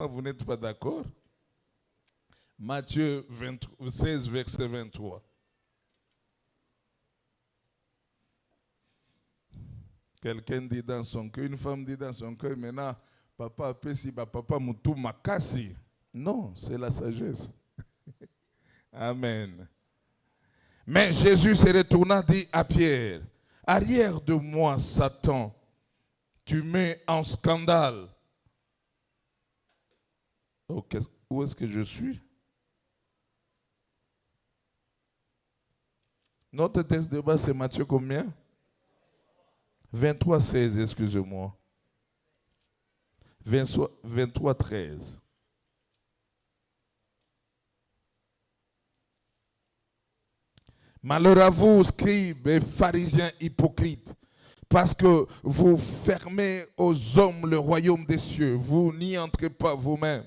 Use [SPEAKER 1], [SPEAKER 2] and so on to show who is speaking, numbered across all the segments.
[SPEAKER 1] Vous n'êtes pas d'accord? Matthieu 16, verset 23. Quelqu'un dit dans son cœur, une femme dit dans son cœur, maintenant, papa pesi, papa moutou makasi. Non, c'est la sagesse. Amen. Mais Jésus se retourna, dit à Pierre, arrière de moi, Satan, tu mets en scandale. Oh, où est-ce que je suis? Notre texte de base, c'est Matthieu combien? 23, 16, excusez-moi. 23, 13. Malheur à vous, scribes et pharisiens hypocrites, parce que vous fermez aux hommes le royaume des cieux. Vous n'y entrez pas vous-même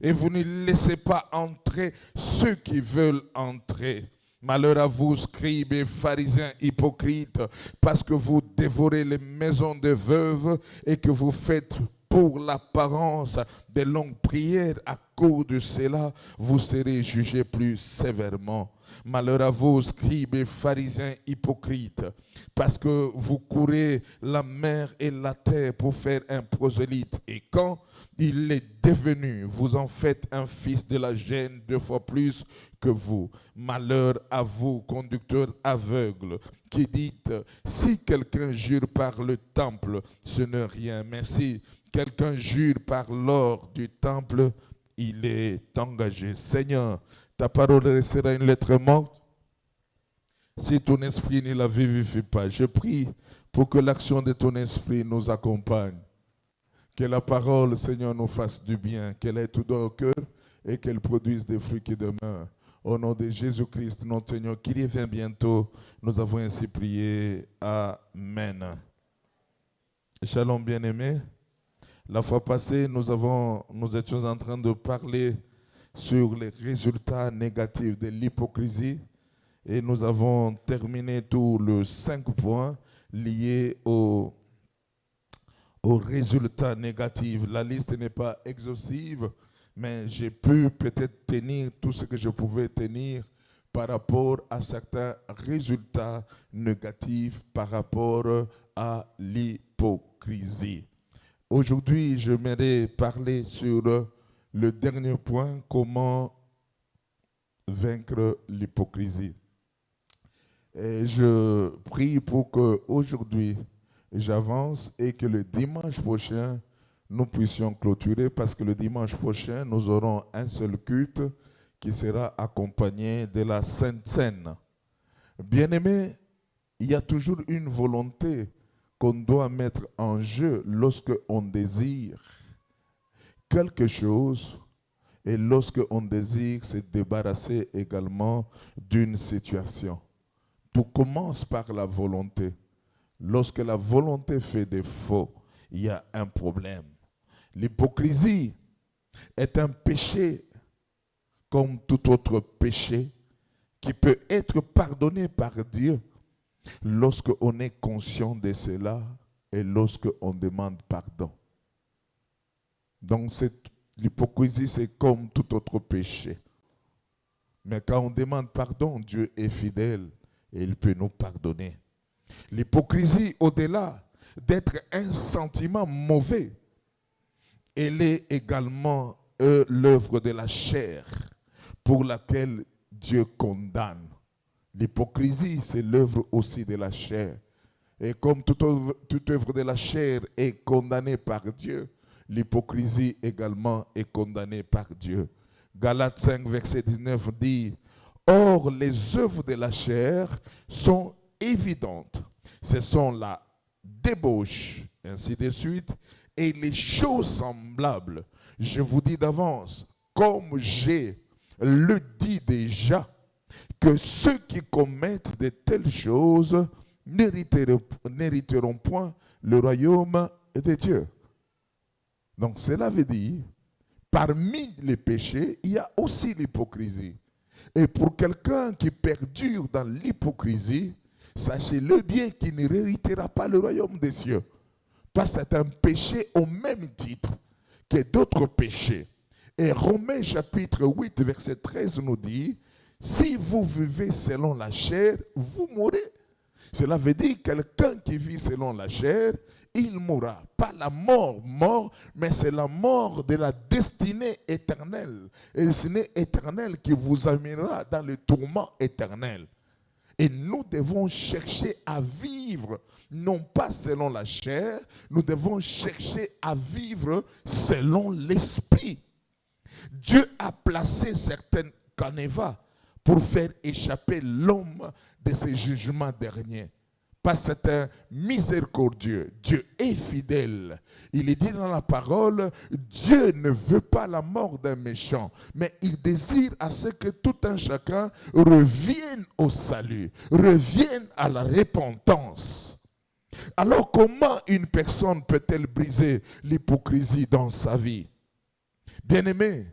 [SPEAKER 1] et vous ne laissez pas entrer ceux qui veulent entrer. Malheur à vous, scribes et pharisiens hypocrites, parce que vous dévorez les maisons des veuves et que vous faites pour l'apparence des longues prières. À cause de cela, vous serez jugés plus sévèrement. Malheur à vous, scribes et pharisiens hypocrites, parce que vous courez la mer et la terre pour faire un prosélyte. Et quand il est devenu, vous en faites un fils de la gêne 2 fois plus que vous. Malheur à vous, conducteurs aveugles, qui dites, si quelqu'un jure par le temple, ce n'est rien. Mais si quelqu'un jure par l'or du temple, il est engagé. Seigneur, ta parole restera une lettre morte si ton esprit ne la vivifie pas. Je prie pour que l'action de ton esprit nous accompagne. Que la parole, Seigneur, nous fasse du bien, qu'elle ait tout dans au cœur et qu'elle produise des fruits qui demeurent. Au nom de Jésus-Christ, notre Seigneur, qui revient bientôt, nous avons ainsi prié. Amen. Shalom, bien-aimés. La fois passée, nous étions en train de parler sur les résultats négatifs de l'hypocrisie et nous avons terminé tous les 5 points liés aux résultats négatifs. La liste n'est pas exhaustive, mais j'ai pu peut-être tenir tout ce que je pouvais tenir par rapport à certains résultats négatifs par rapport à l'hypocrisie. Aujourd'hui, j'aimerais parler sur le dernier point, comment vaincre l'hypocrisie. Et je prie pour qu'aujourd'hui, j'avance et que le dimanche prochain, nous puissions clôturer parce que le dimanche prochain, nous aurons un seul culte qui sera accompagné de la Sainte Seine. Bien-aimés, il y a toujours une volonté qu'on doit mettre en jeu lorsque on désire quelque chose et lorsque on désire se débarrasser également d'une situation. Tout commence par la volonté. Lorsque la volonté fait défaut, il y a un problème. L'hypocrisie est un péché comme tout autre péché qui peut être pardonné par Dieu lorsqu'on est conscient de cela et lorsqu'on demande pardon. Donc l'hypocrisie, c'est comme tout autre péché. Mais quand on demande pardon, Dieu est fidèle et il peut nous pardonner. L'hypocrisie, au-delà d'être un sentiment mauvais, elle est également l'œuvre de la chair pour laquelle Dieu condamne. L'hypocrisie, c'est l'œuvre aussi de la chair. Et comme toute œuvre de la chair est condamnée par Dieu, l'hypocrisie également est condamnée par Dieu. Galates 5, verset 19 dit, « Or, les œuvres de la chair sont évidentes. Ce sont la débauche, ainsi de suite, et les choses semblables. Je vous dis d'avance, comme j'ai le dit déjà, que ceux qui commettent de telles choses n'hériteront point le royaume de Dieu. » Donc cela veut dire, parmi les péchés, il y a aussi l'hypocrisie. Et pour quelqu'un qui perdure dans l'hypocrisie, sachez-le bien qu'il ne héritera pas le royaume des cieux. Parce que c'est un péché au même titre que d'autres péchés. Et Romains chapitre 8, verset 13 nous dit, si vous vivez selon la chair, vous mourrez. Cela veut dire que quelqu'un qui vit selon la chair, il mourra. Pas la mort, mais c'est la mort de la destinée éternelle. Et la destinée éternelle qui vous amènera dans le tourment éternel. Et nous devons chercher à vivre, non pas selon la chair, nous devons chercher à vivre selon l'esprit. Dieu a placé certaines canevas pour faire échapper l'homme de ses jugements derniers. Parce que c'est un miséricordieux. Dieu est fidèle. Il est dit dans la parole, Dieu ne veut pas la mort d'un méchant, mais il désire à ce que tout un chacun revienne au salut, revienne à la repentance. Alors comment une personne peut-elle briser l'hypocrisie dans sa vie? Bien-aimé,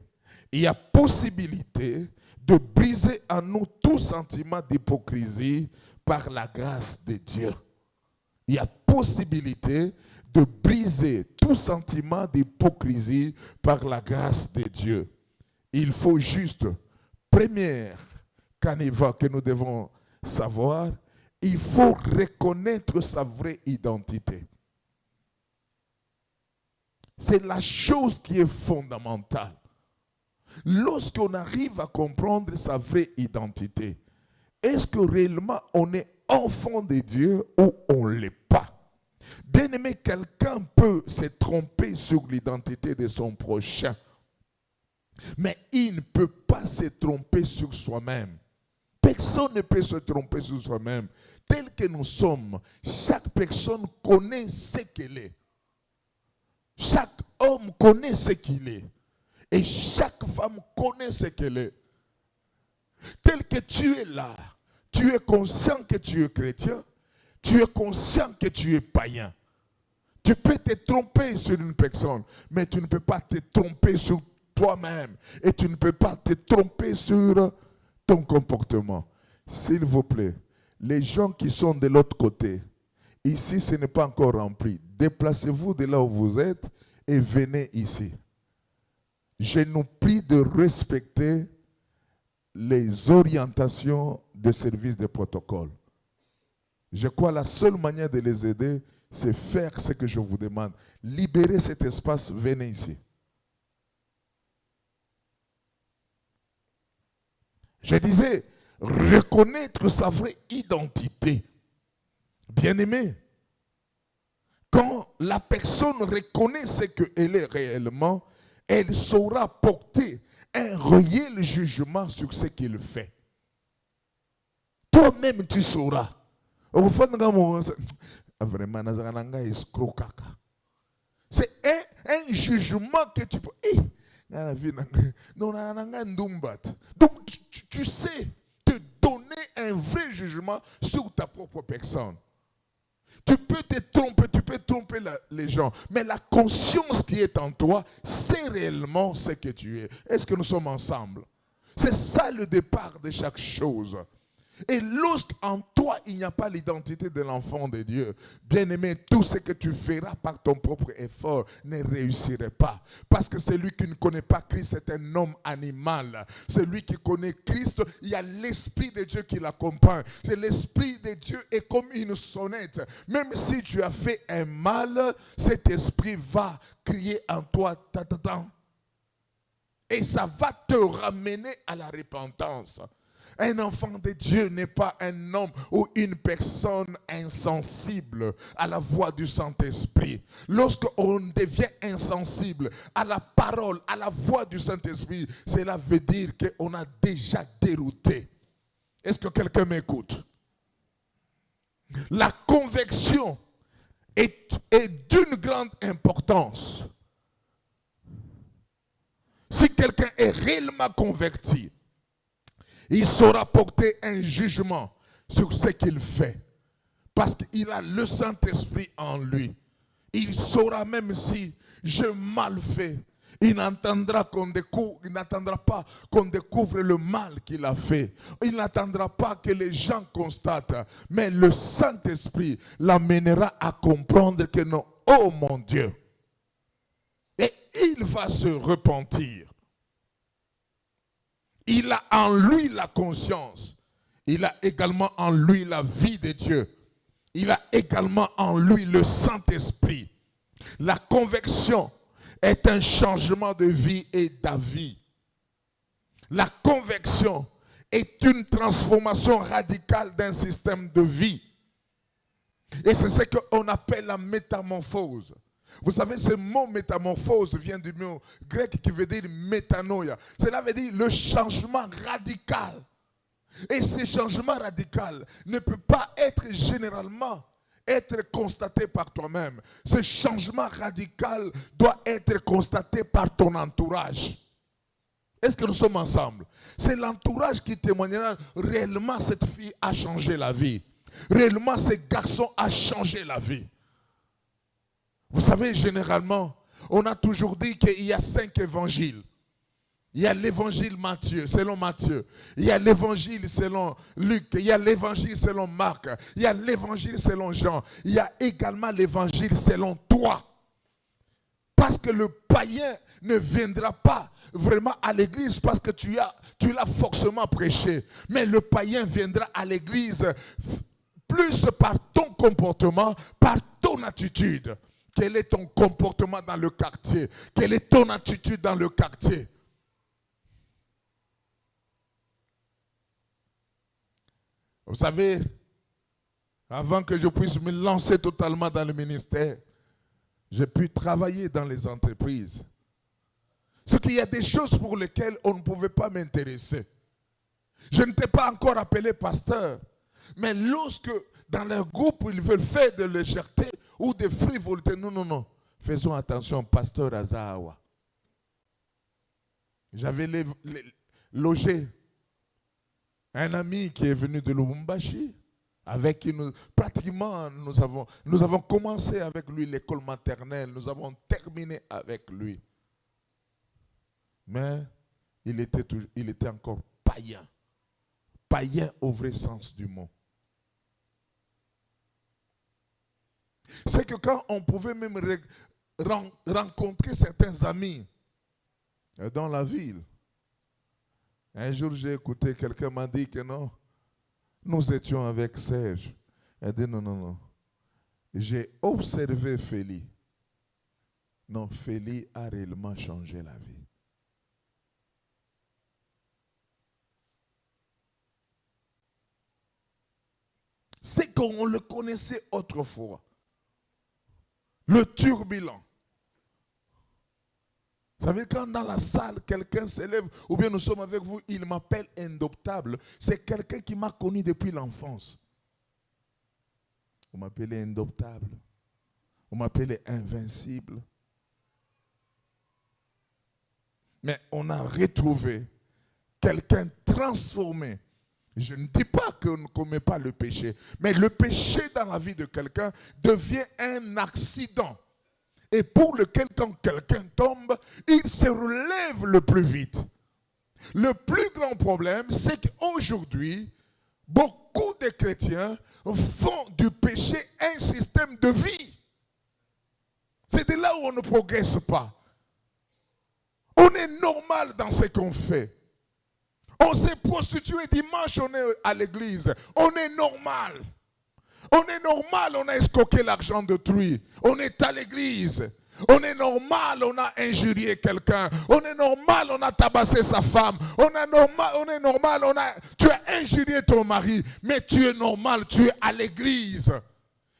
[SPEAKER 1] il y a possibilité de briser en nous tout sentiment d'hypocrisie par la grâce de Dieu. Il y a possibilité de briser tout sentiment d'hypocrisie par la grâce de Dieu. Il faut juste, première canevas que nous devons savoir, il faut reconnaître sa vraie identité. C'est la chose qui est fondamentale. Lorsqu'on arrive à comprendre sa vraie identité, est-ce que réellement on est enfant de Dieu ou on ne l'est pas? Bien aimé, quelqu'un peut se tromper sur l'identité de son prochain, mais il ne peut pas se tromper sur soi-même. Personne ne peut se tromper sur soi-même. Tel que nous sommes, chaque personne connaît ce qu'elle est. Chaque homme connaît ce qu'il est. Et chaque femme connaît ce qu'elle est. Tel que tu es là, tu es conscient que tu es chrétien, tu es conscient que tu es païen. Tu peux te tromper sur une personne, mais tu ne peux pas te tromper sur toi-même. Et tu ne peux pas te tromper sur ton comportement. S'il vous plaît, les gens qui sont de l'autre côté, ici ce n'est pas encore rempli. Déplacez-vous de là où vous êtes et venez ici. Je nous prie de respecter les orientations de service de protocole. Je crois que la seule manière de les aider, c'est faire ce que je vous demande. Libérez cet espace, venez ici. Je disais, reconnaître sa vraie identité. Bien-aimé, quand la personne reconnaît ce qu'elle est réellement, elle saura porter un réel jugement sur ce qu'il fait. Toi-même, tu sauras. Vraiment, c'est un jugement que tu peux... Donc, tu sais te donner un vrai jugement sur ta propre personne. Tu peux te tromper, tu peux tromper les gens, mais la conscience qui est en toi, c'est réellement ce que tu es. Est-ce que nous sommes ensemble? C'est ça le départ de chaque chose. Et lorsqu'en toi, il n'y a pas l'identité de l'enfant de Dieu, bien-aimé, tout ce que tu feras par ton propre effort ne réussirait pas. Parce que celui qui ne connaît pas Christ est un homme animal. Celui qui connaît Christ, il y a l'Esprit de Dieu qui l'accompagne. C'est l'Esprit de Dieu est comme une sonnette. Même si tu as fait un mal, cet esprit va crier en toi, ta-ta-ta. Et ça va te ramener à la repentance. Un enfant de Dieu n'est pas un homme ou une personne insensible à la voix du Saint-Esprit. Lorsqu'on devient insensible à la parole, à la voix du Saint-Esprit, cela veut dire qu'on a déjà dérouté. Est-ce que quelqu'un m'écoute? La conviction est d'une grande importance. Si quelqu'un est réellement converti, il saura porter un jugement sur ce qu'il fait. Parce qu'il a le Saint-Esprit en lui. Il saura même si j'ai mal fait. Il n'attendra pas qu'on découvre le mal qu'il a fait. Il n'attendra pas que les gens constatent. Mais le Saint-Esprit l'amènera à comprendre que non, oh mon Dieu. Et il va se repentir. il a en lui la conscience. Il a également en lui la vie de Dieu. Il a également en lui le Saint-Esprit. La conversion est un changement de vie et d'avis. La conversion est une transformation radicale d'un système de vie. Et c'est ce qu'on appelle la métamorphose. Vous savez, ce mot métamorphose vient du mot grec qui veut dire métanoïa. Cela veut dire le changement radical. Et ce changement radical ne peut pas être généralement constaté par toi-même. Ce changement radical doit être constaté par ton entourage. Est-ce que nous sommes ensemble? C'est l'entourage qui témoignera réellement cette fille a changé la vie. Réellement ce garçon a changé la vie. Vous savez, généralement, on a toujours dit qu'il y a 5 évangiles. Il y a l'évangile Matthieu, selon Matthieu. Il y a l'évangile selon Luc. Il y a l'évangile selon Marc. Il y a l'évangile selon Jean. Il y a également l'évangile selon toi. Parce que le païen ne viendra pas vraiment à l'église parce que tu l'as forcément prêché. Mais le païen viendra à l'église plus par ton comportement, par ton attitude. Quel est ton comportement dans le quartier? Quelle est ton attitude dans le quartier? Vous savez, avant que je puisse me lancer totalement dans le ministère, j'ai pu travailler dans les entreprises. C'est qu'il y a des choses pour lesquelles on ne pouvait pas m'intéresser. Je n'étais pas encore appelé pasteur. Mais lorsque dans leur groupe, ils veulent faire de légèreté ou de frivolité, non. Faisons attention, pasteur Azawa. J'avais logé un ami qui est venu de Lubumbashi, avec qui nous avons commencé avec lui l'école maternelle, nous avons terminé avec lui. Mais il était encore païen. Païen au vrai sens du mot. C'est que quand on pouvait même rencontrer certains amis dans la ville, un jour j'ai écouté, quelqu'un m'a dit que non, nous étions avec Serge. Il a dit non. J'ai observé Félie. Non, Félie a réellement changé la vie. C'est qu'on le connaissait autrefois. Le turbulent. Vous savez, quand dans la salle, quelqu'un s'élève, ou bien nous sommes avec vous, il m'appelle indoptable. C'est quelqu'un qui m'a connu depuis l'enfance. Vous m'appelez indoptable. Vous m'appelez invincible. Mais on a retrouvé quelqu'un transformé. Je ne dis pas qu'on ne commet pas le péché, mais le péché dans la vie de quelqu'un devient un accident. Et pour lequel, quand quelqu'un tombe, il se relève le plus vite. Le plus grand problème, c'est qu'aujourd'hui, beaucoup de chrétiens font du péché un système de vie. C'est de là où on ne progresse pas. On est normal dans ce qu'on fait. On s'est prostitué dimanche, on est à l'église. On est normal. On est normal, on a escroqué l'argent d'autrui. On est à l'église. On est normal, on a injurié quelqu'un. On est normal, on a tabassé sa femme. On est normal, tu as injurié ton mari. Mais tu es normal, tu es à l'église.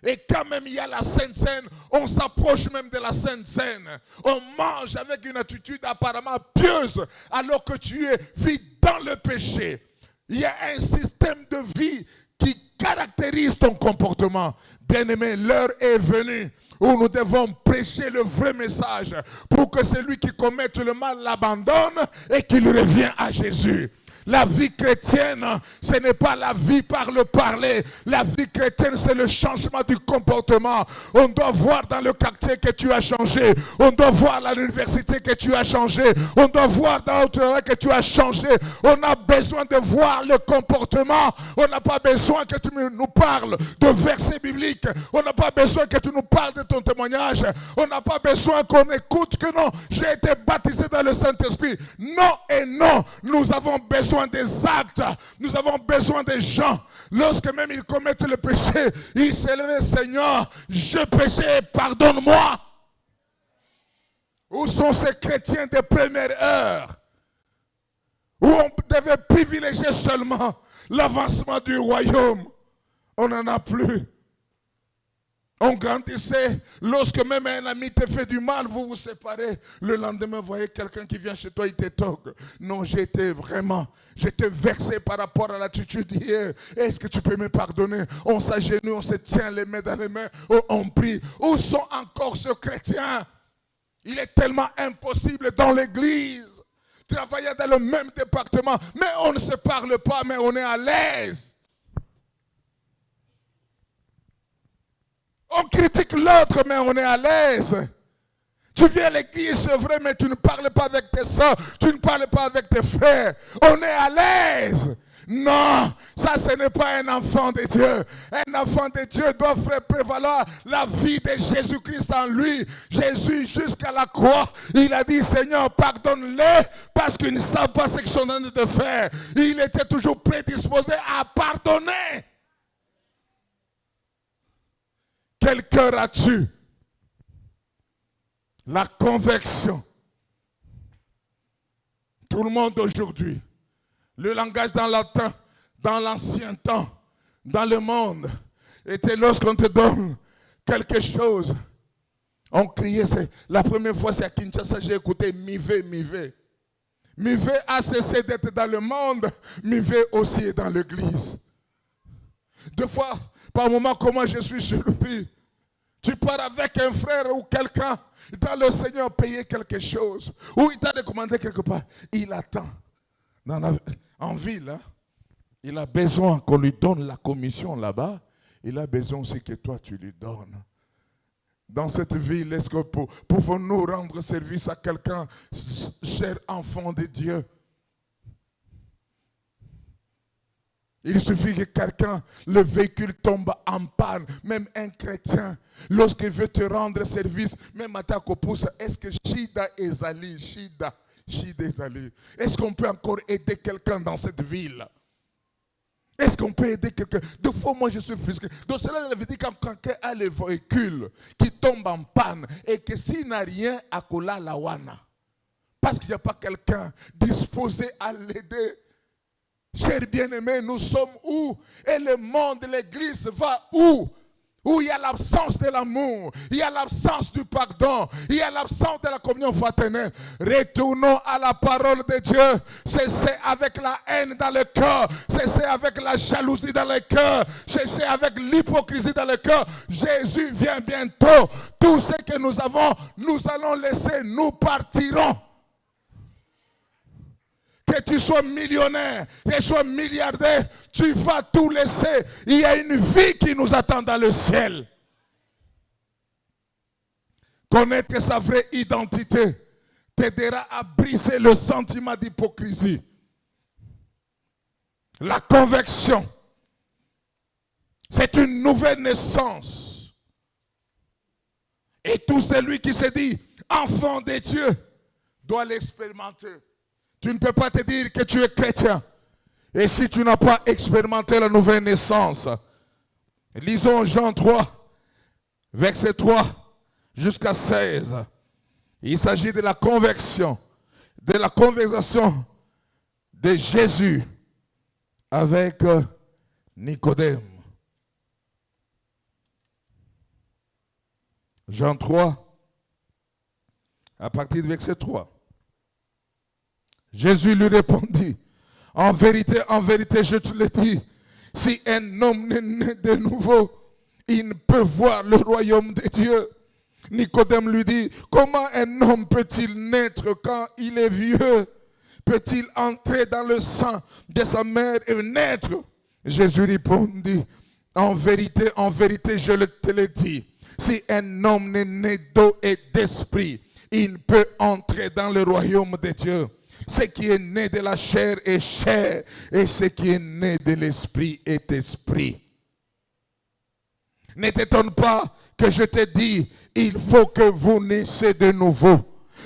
[SPEAKER 1] Et quand même il y a la Sainte Seine, on s'approche même de la Sainte Seine. On mange avec une attitude apparemment pieuse, alors que tu es vide dans le péché. Il y a un système de vie qui caractérise ton comportement. Bien-aimé, l'heure est venue où nous devons prêcher le vrai message pour que celui qui commet le mal l'abandonne et qu'il revienne à Jésus. La vie chrétienne, ce n'est pas la vie par le parler. La vie chrétienne, c'est le changement du comportement. On doit voir dans le quartier que tu as changé. On doit voir à l'université que tu as changé. On doit voir dans le travail que tu as changé. On a besoin de voir le comportement. On n'a pas besoin que tu nous parles de versets bibliques. On n'a pas besoin que tu nous parles de ton témoignage. On n'a pas besoin qu'on écoute que non, j'ai été baptisé dans le Saint-Esprit. Non et non, nous avons besoin des actes. Nous avons besoin des gens. Lorsque même ils commettent le péché, ils s'élèvent, Seigneur, je péché, pardonne-moi. Où sont ces chrétiens des premières heures? Où on devait privilégier seulement l'avancement du royaume. On n'en a plus. On grandissait. Lorsque même un ami te fait du mal, vous vous séparez. Le lendemain, vous voyez quelqu'un qui vient chez toi, il te toque. Non, j'étais vexé par rapport à l'attitude d'hier. Est-ce que tu peux me pardonner? On s'agenouille, on se tient les mains dans les mains, on prie. Où sont encore ceux chrétiens? Il est tellement impossible dans l'église. Travailler dans le même département, mais on ne se parle pas, mais on est à l'aise. On critique l'autre, mais on est à l'aise. Tu viens à l'église, c'est vrai, mais tu ne parles pas avec tes soeurs, tu ne parles pas avec tes frères. On est à l'aise. Non, ça ce n'est pas un enfant de Dieu. Un enfant de Dieu doit faire prévaloir la vie de Jésus-Christ en lui. Jésus, jusqu'à la croix, il a dit, Seigneur, pardonne-les parce qu'ils ne savent pas ce qu'ils sont en train de faire. Il était toujours prédisposé à pardonner. Quel cœur as-tu? La conviction. Tout le monde aujourd'hui, le langage dans l'ancien temps, dans le monde, était lorsqu'on te donne quelque chose. On criait, la première fois c'est à Kinshasa, j'ai écouté Mivé, Mivé. Mivé a cessé d'être dans le monde, Mivé aussi est dans l'église. Deux fois, par moment, comment je suis surpris. Tu pars avec un frère ou quelqu'un dans le Seigneur payer quelque chose. Ou il t'a recommandé quelque part. Il attend. En ville, hein, il a besoin qu'on lui donne la commission là-bas. Il a besoin aussi que toi tu lui donnes. Dans cette ville, est-ce que pouvons-nous rendre service à quelqu'un, cher enfant de Dieu? Il suffit que quelqu'un, le véhicule tombe en panne, même un chrétien, lorsqu'il veut te rendre service, même à ta copousse, est-ce que Shida Ezali, est-ce qu'on peut encore aider quelqu'un dans cette ville? Est-ce qu'on peut aider quelqu'un? Deux fois, moi, je suis frustré. Donc, cela veut dire quand quelqu'un a le véhicule qui tombe en panne et que s'il n'a rien à coller la wana, parce qu'il n'y a pas quelqu'un disposé à l'aider. Chers bien-aimés, nous sommes où? Et le monde, l'église va où? Où il y a l'absence de l'amour, il y a l'absence du pardon, il y a l'absence de la communion fraternelle. Retournons à la parole de Dieu. Cessez avec la haine dans le cœur, cessez avec la jalousie dans le cœur, cessez avec l'hypocrisie dans le cœur. Jésus vient bientôt. Tout ce que nous avons, nous allons laisser, nous partirons. Que tu sois millionnaire, que tu sois milliardaire, tu vas tout laisser. Il y a une vie qui nous attend dans le ciel. Connaître sa vraie identité t'aidera à briser le sentiment d'hypocrisie. La conviction, c'est une nouvelle naissance. Et tout celui qui se dit enfant de Dieu doit l'expérimenter. Tu ne peux pas te dire que tu es chrétien. Et si tu n'as pas expérimenté la nouvelle naissance, lisons Jean 3, verset 3 jusqu'à 16. Il s'agit de la conversion, de la conversation de Jésus avec Nicodème. Jean 3, à partir du verset 3. Jésus lui répondit, en vérité, je te le dis, si un homme n'est né de nouveau, il ne peut voir le royaume de Dieu. Nicodème lui dit, comment un homme peut-il naître quand il est vieux? peut-il entrer dans le sein de sa mère et naître? Jésus répondit, en vérité, je te le dis, si un homme n'est né d'eau et d'esprit, il peut entrer dans le royaume de Dieu. Ce qui est né de la chair est chair, et ce qui est né de l'esprit est esprit. Ne t'étonne pas que je te dis, il faut que vous naissiez de nouveau.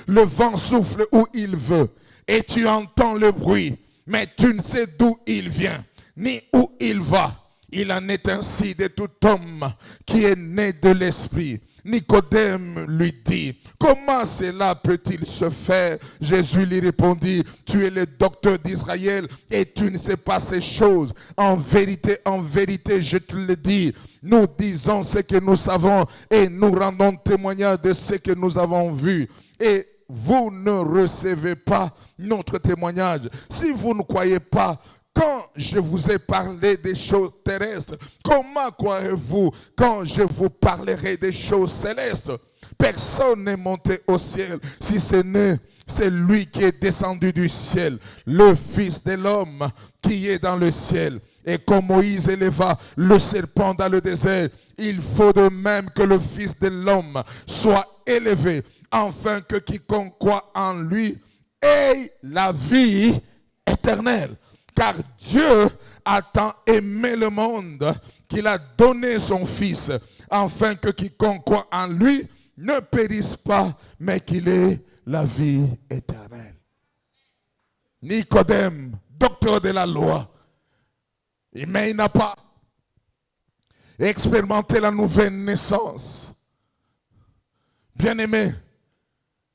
[SPEAKER 1] Le vent souffle où il veut, et tu entends le bruit, mais tu ne sais d'où il vient, ni où il va. Il en est ainsi de tout homme qui est né de l'esprit. Nicodème lui dit, comment cela peut-il se faire? Jésus lui répondit, tu es le docteur d'Israël et tu ne sais pas ces choses. En vérité, je te le dis, nous disons ce que nous savons et nous rendons témoignage de ce que nous avons vu. Et vous ne recevez pas notre témoignage. Si vous ne croyez pas, quand je vous ai parlé des choses terrestres, comment croirez-vous quand je vous parlerai des choses célestes? Personne n'est monté au ciel, si ce n'est c'est lui qui est descendu du ciel, le Fils de l'homme qui est dans le ciel. Et comme Moïse éleva le serpent dans le désert, il faut de même que le Fils de l'homme soit élevé, afin que quiconque croit en lui ait la vie éternelle. Car Dieu a tant aimé le monde qu'il a donné son Fils, afin que quiconque croit en lui ne périsse pas, mais qu'il ait la vie éternelle. Nicodème, docteur de la loi, mais il n'a pas expérimenté la nouvelle naissance. Bien-aimé,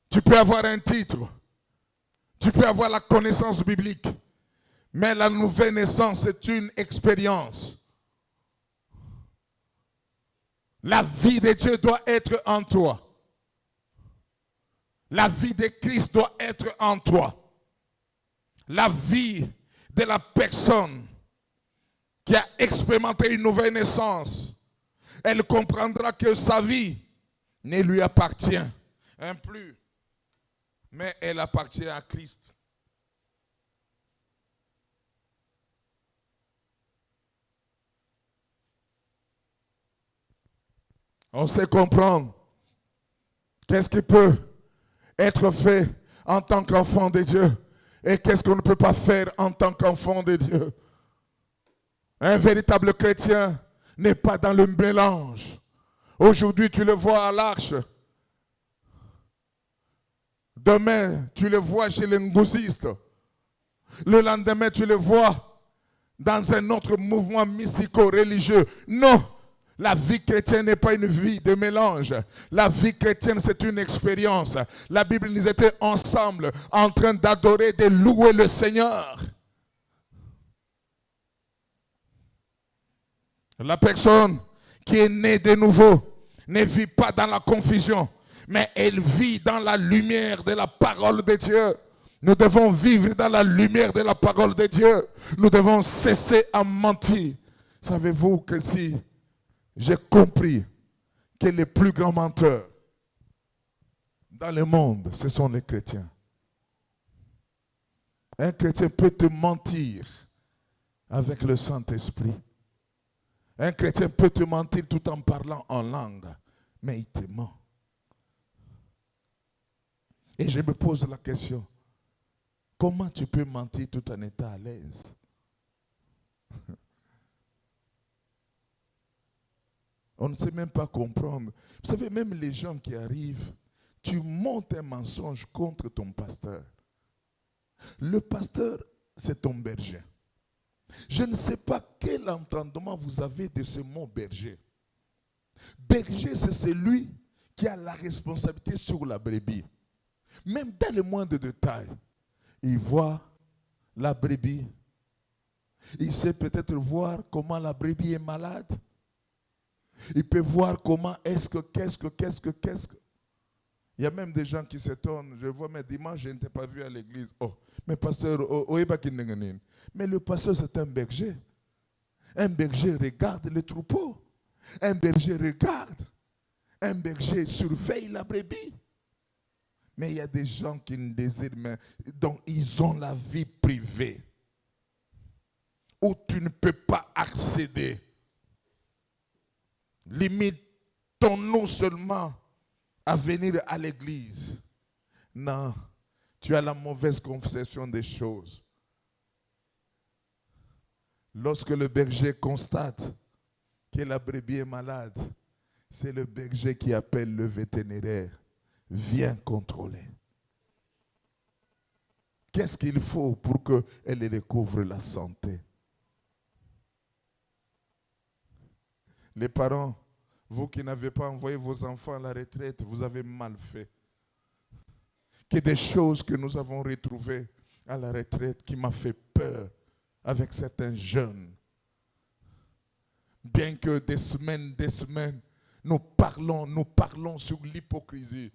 [SPEAKER 1] tu peux avoir un titre, tu peux avoir la connaissance biblique, mais la nouvelle naissance, c'est une expérience. La vie de Dieu doit être en toi. La vie de Christ doit être en toi. La vie de la personne qui a expérimenté une nouvelle naissance, elle comprendra que sa vie ne lui appartient plus, mais elle appartient à Christ. On sait comprendre qu'est-ce qui peut être fait en tant qu'enfant de Dieu et qu'est-ce qu'on ne peut pas faire en tant qu'enfant de Dieu. Un véritable chrétien n'est pas dans le mélange. Aujourd'hui, tu le vois à l'Arche. Demain, tu le vois chez les ngouzistes. Le lendemain, tu le vois dans un autre mouvement mystico-religieux. Non! La vie chrétienne n'est pas une vie de mélange. La vie chrétienne, c'est une expérience. La Bible nous était ensemble en train d'adorer, de louer le Seigneur. La personne qui est née de nouveau ne vit pas dans la confusion, mais elle vit dans la lumière de la parole de Dieu. Nous devons vivre dans la lumière de la parole de Dieu. Nous devons cesser à mentir. Savez-vous que si j'ai compris que les plus grands menteurs dans le monde, ce sont les chrétiens. Un chrétien peut te mentir avec le Saint-Esprit. Un chrétien peut te mentir tout en parlant en langue, mais il te ment. Et je me pose la question, comment tu peux mentir tout en étant à l'aise? On ne sait même pas comprendre. Vous savez, même les gens qui arrivent, tu montes un mensonge contre ton pasteur. Le pasteur, c'est ton berger. Je ne sais pas quel entendement vous avez de ce mot berger. Berger, c'est celui qui a la responsabilité sur la brebis. Même dans le moindre détail, il voit la brebis. Il sait peut-être voir comment la brebis est malade. Il peut voir comment qu'est-ce que. Il y a même des gens qui s'étonnent. Je vois, mais dimanche, je ne t'ai pas vu à l'église. Oh, mais pasteur, mais le pasteur, c'est un berger. Un berger regarde le troupeau. Un berger regarde. Un berger surveille la brebis. Mais il y a des gens qui ne désirent pas. Donc, ils ont la vie privée où tu ne peux pas accéder. Limitons-nous seulement à venir à l'église. Non, tu as la mauvaise conception des choses. Lorsque le berger constate que la brebis est malade, c'est le berger qui appelle le vétérinaire. Viens contrôler. Qu'est-ce qu'il faut pour qu'elle découvre la santé? Les parents, vous qui n'avez pas envoyé vos enfants à la retraite, vous avez mal fait. Que des choses que nous avons retrouvées à la retraite qui m'ont fait peur avec certains jeunes. Bien que des semaines, nous parlons sur l'hypocrisie.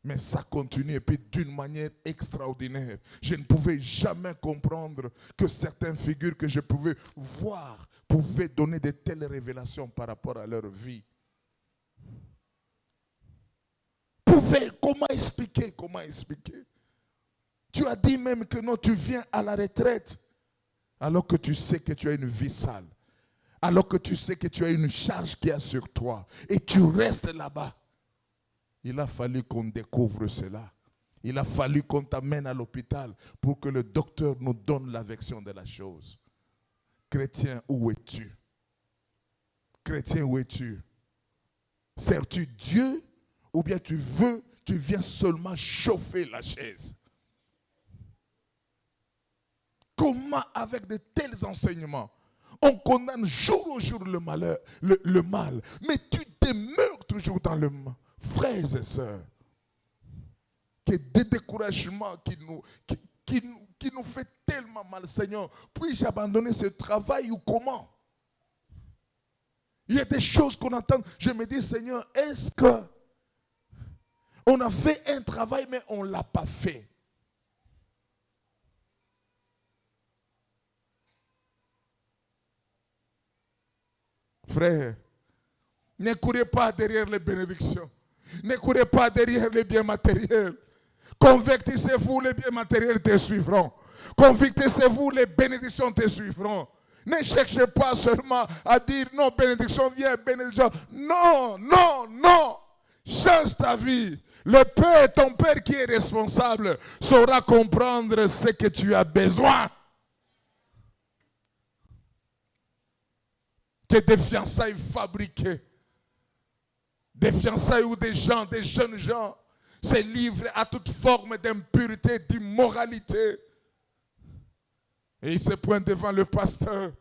[SPEAKER 1] Mais ça continue et puis d'une manière extraordinaire. Je ne pouvais jamais comprendre que certaines figures que je pouvais voir pouvaient donner de telles révélations par rapport à leur vie. Comment expliquer? Tu as dit même que non, tu viens à la retraite alors que tu sais que tu as une vie sale. Alors que tu sais que tu as une charge qui est sur toi. Et tu restes là-bas. Il a fallu qu'on découvre cela. Il a fallu qu'on t'amène à l'hôpital pour que le docteur nous donne la version de la chose. Chrétien, où es-tu? Chrétien, où es-tu? Sers-tu Dieu ou bien tu viens seulement chauffer la chaise? Comment avec de tels enseignements, on condamne jour au jour le malheur, le mal, mais tu demeures toujours dans le mal. Frères et sœurs, que des découragements qui nous fait tellement mal, Seigneur. Puis-je abandonner ce travail ou comment? Il y a des choses qu'on entend. Je me dis, Seigneur, est-ce qu'on a fait un travail mais on ne l'a pas fait? Frère, ne courez pas derrière les bénédictions. Ne courez pas derrière les biens matériels. Convertissez-vous, les biens matériels te suivront. Convertissez-vous, les bénédictions te suivront. Ne cherchez pas seulement à dire non, bénédiction vient, bénédiction. Non, non, non. Change ta vie. Le Père, ton Père qui est responsable, saura comprendre ce que tu as besoin. Que des fiançailles fabriquées, des fiançailles où des jeunes gens, se livrent à toute forme d'impureté, d'immoralité. Et ils se pointent devant le pasteur.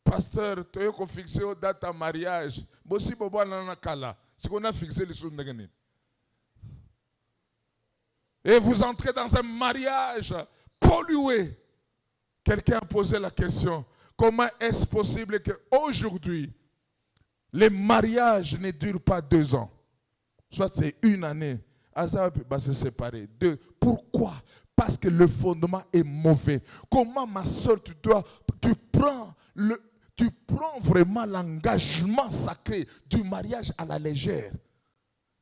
[SPEAKER 1] Pasteur, tu as fixé une date à mariage. Si on a fixé les choses. Et vous entrez dans un mariage pollué. Quelqu'un a posé la question. Comment est-ce possible qu'aujourd'hui, les mariages ne durent pas 2 ans? Soit c'est 1 année. Ça va se séparer. 2. Pourquoi? Parce que le fondement est mauvais. Comment, ma soeur, tu prends vraiment l'engagement sacré du mariage à la légère.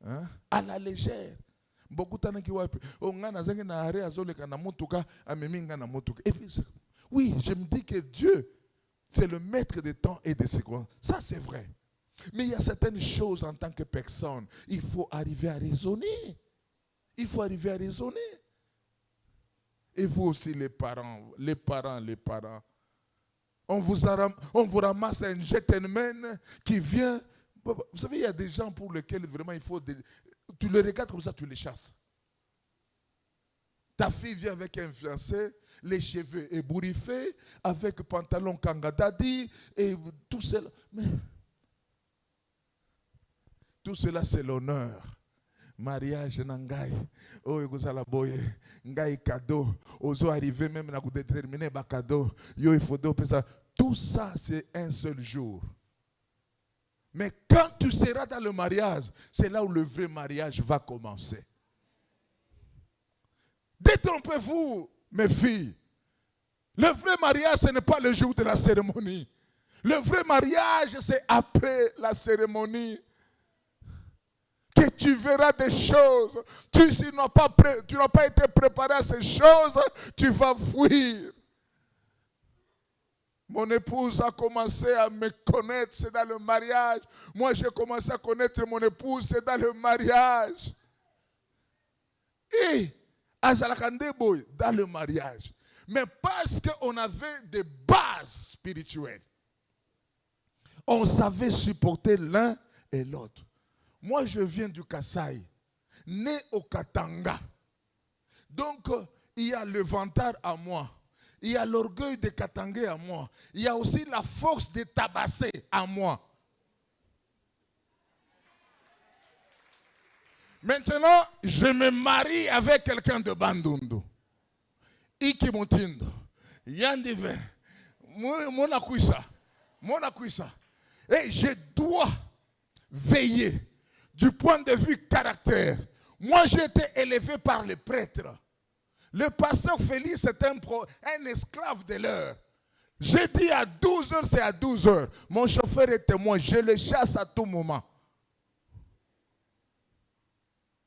[SPEAKER 1] Hein? À la légère. Beaucoup de gens oui, je me dis que Dieu, c'est le maître des temps et des secondes. Ça, c'est vrai. Mais il y a certaines choses en tant que personne, il faut arriver à raisonner. Il faut arriver à raisonner. Et vous aussi, les parents. On vous ramasse un gentleman qui vient. Vous savez, il y a des gens pour lesquels vraiment il faut... Tu les regardes comme ça, tu les chasses. Ta fille vient avec un fiancé, les cheveux ébouriffés, avec pantalon kangadadi, et tout cela. Mais tout cela, c'est l'honneur. Mariage, nangai, oh, la boye, ngai cadeau, ozo arriver même à déterminer ba cadeau, yo il faut ça. Tout ça, c'est un seul jour. Mais quand tu seras dans le mariage, c'est là où le vrai mariage va commencer. Détrompez-vous, mes filles. Le vrai mariage, ce n'est pas le jour de la cérémonie. Le vrai mariage, c'est après la cérémonie. que tu verras des choses. Si tu n'as pas été préparé à ces choses, tu vas fuir. Mon épouse a commencé à me connaître, c'est dans le mariage. Moi, j'ai commencé à connaître mon épouse, c'est dans le mariage. Et dans le mariage. Mais parce qu'on avait des bases spirituelles, on savait supporter l'un et l'autre. Moi, je viens du Kasaï, né au Katanga. Donc, il y a le vantard à moi. Il y a l'orgueil de Katangais à moi. Il y a aussi la force de tabasser à moi. Maintenant, je me marie avec quelqu'un de Bandundu. Iki Mutindo. Yandive. Mona Kuisa. Et je dois veiller du point de vue caractère. Moi, j'ai été élevé par les prêtres. Le pasteur Félix est un esclave de l'heure. J'ai dit à 12 heures, c'est à 12 heures. Mon chauffeur est témoin, je le chasse à tout moment.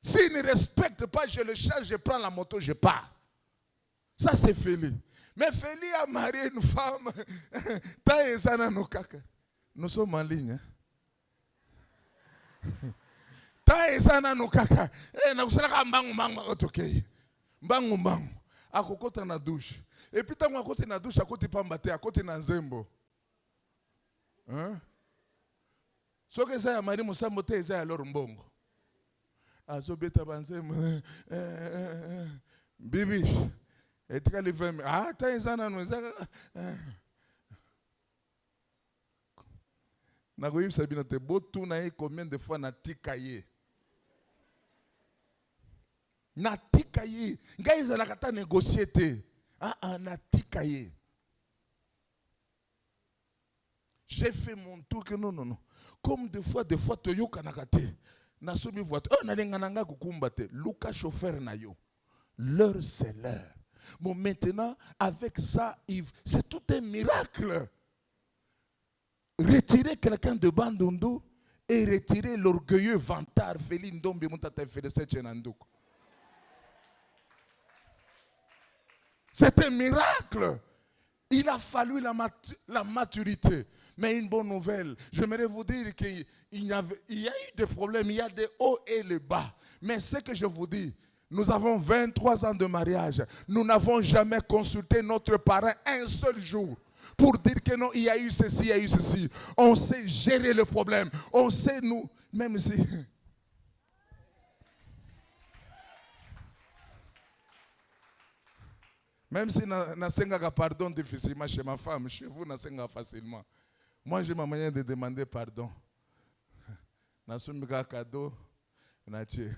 [SPEAKER 1] S'il ne respecte pas, je le chasse, je prends la moto, je pars. Ça, c'est Félix. Mais Félix a marié une femme. Nous sommes en ligne. Mbangu akokota na douche et puis tango akote na douche akote pambate akote na nzembo hein soke za ya mari musambo te za ya lor mbongo azobeta banzembo bibi etika le 20 ta ezana no za na goyi sabina te botu na combien de fois na tikaye Natikaye. Ngaïza la kata négocier te. Natikaye. J'ai fait mon tour que non. Comme des fois, Toyo Kanakate. Nasomi voiture. Nalengananga kukumbate. Luka chauffeur na yo. L'heure c'est l'heure. Bon, maintenant, avec ça, c'est tout un miracle. Retirer quelqu'un de Bandundu et retirer l'orgueilleux vantard Félix Ndombe Moutata Félicité Chenandouk. C'est un miracle. Il a fallu la maturité. Mais une bonne nouvelle, j'aimerais vous dire qu'il y a eu des problèmes, il y a des hauts et des bas. Mais ce que je vous dis, nous avons 23 ans de mariage. Nous n'avons jamais consulté notre parent un seul jour pour dire que non, il y a eu ceci, il y a eu ceci. On sait gérer le problème. On sait nous, même si... Même si je pardon difficilement chez ma femme, chez vous, je facilement. Moi, j'ai ma manière de demander pardon. Je suis un cadeau, je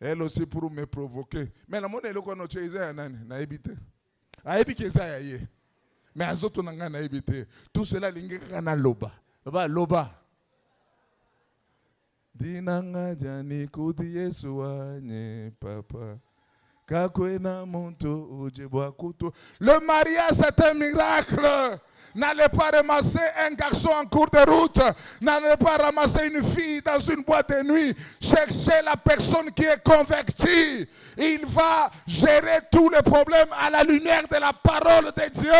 [SPEAKER 1] elle aussi pour me provoquer. Mais la monnaie, mais tout cela, loba. Dinanga jani kuti Yesu anye papa. Kakwena monto ujibwa kuto. Le mariage c'est un miracle. N'allez pas ramasser un garçon en cours de route. N'allez pas ramasser une fille dans une boîte de nuit. Cherchez la personne qui est convertie. Il va gérer tous les problèmes à la lumière de la parole de Dieu.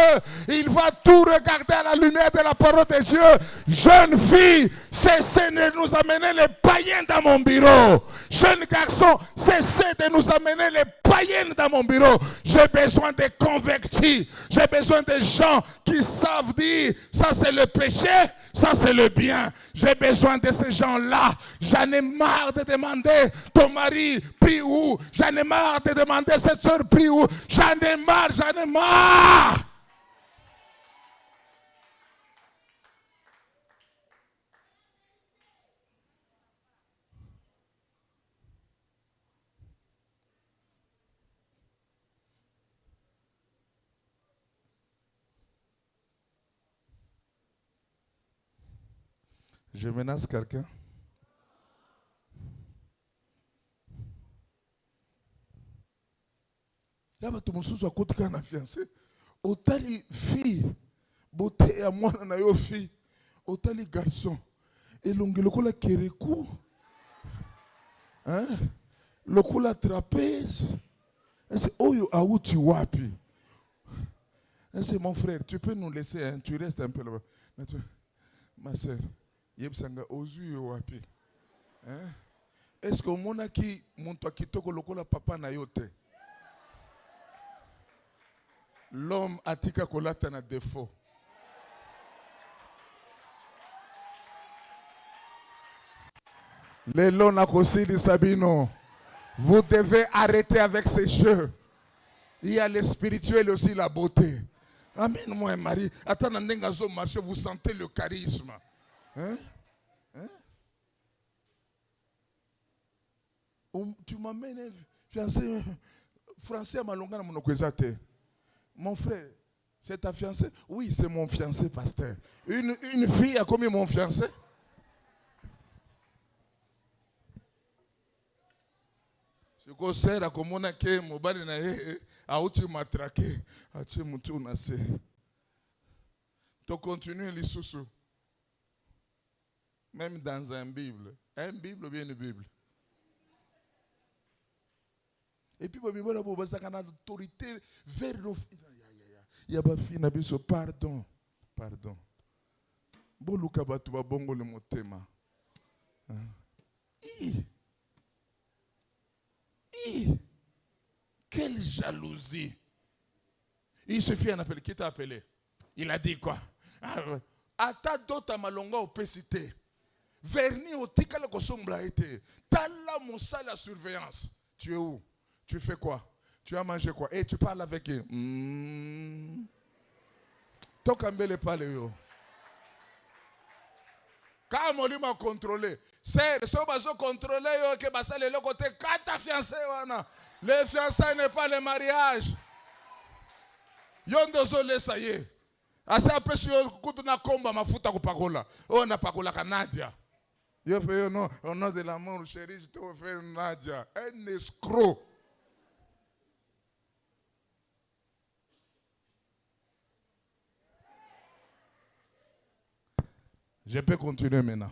[SPEAKER 1] Il va tout regarder à la lumière de la parole de Dieu. Jeune fille, cessez de nous amener les païens dans mon bureau. Jeune garçon, cessez de nous amener les païens dans mon bureau. J'ai besoin de convertis. J'ai besoin de gens qui savent dire, ça c'est le péché, ça c'est le bien. J'ai besoin de ces gens-là. J'en ai marre de demander ton mari prie où. J'en ai marre de demander cette soeur prie où. J'en ai marre. Je menace quelqu'un. Il y a tout le monde qui a fiancé. Autant les filles, beauté à moi na yo fille. Autant les garçons. Et l'ongle lokola kerekou. Hein? Lokola trapèze. C'est oyo aouti wapi. C'est mon frère, tu peux nous laisser, hein? Tu restes un peu là-bas. Ma soeur, yebsanga ozu wapi. Hein? Est-ce que mona ki muntu akitoko lokola papa na yote? L'homme atika kolata na défaut. Les longs na kosili sabino. Vous devez arrêter avec ces jeux. Il y a le spirituel et aussi la beauté. Amen, moi, Marie. Attends, marcher, vous sentez le charisme. Hein? Hein? Tu m'amènes, fiancé, français à Malonga, mon frère, c'est ta fiancée? Oui, c'est mon fiancé, pasteur. Une fille a commis mon fiancé? Je conseille à comment que mobile na a outi matraqué a tu mutu na se. Tu continues les sous. Même dans un Bible ou bien une Bible. Et puis il y a une autorité vers nos filles. Il y a une fille qui pardon. Boluka batu ba bongo le motema. Quelle jalousie. Il suffit un appel. Qui t'a appelé? Il a dit quoi? Ata dota malonga opacité. Verni au tika le kosombla été. Tala moussa la surveillance. Tu es où? Tu fais quoi? Tu as mangé quoi? Et tu parles avec eux. Tokambele parle yo. Quand on m'a contrôlé. C'est ce que contrôlé que basa le côté quand ta fiancé wana. Le fiançailles n'est pas le mariage. Yondozo le ça y est. Asa apesi kutuna komba mafuta kupakola. On a pakola Nadia. Yo fait non, on a de l'amour chéri, je te offre Nadia. Un escroc. Je peux continuer maintenant.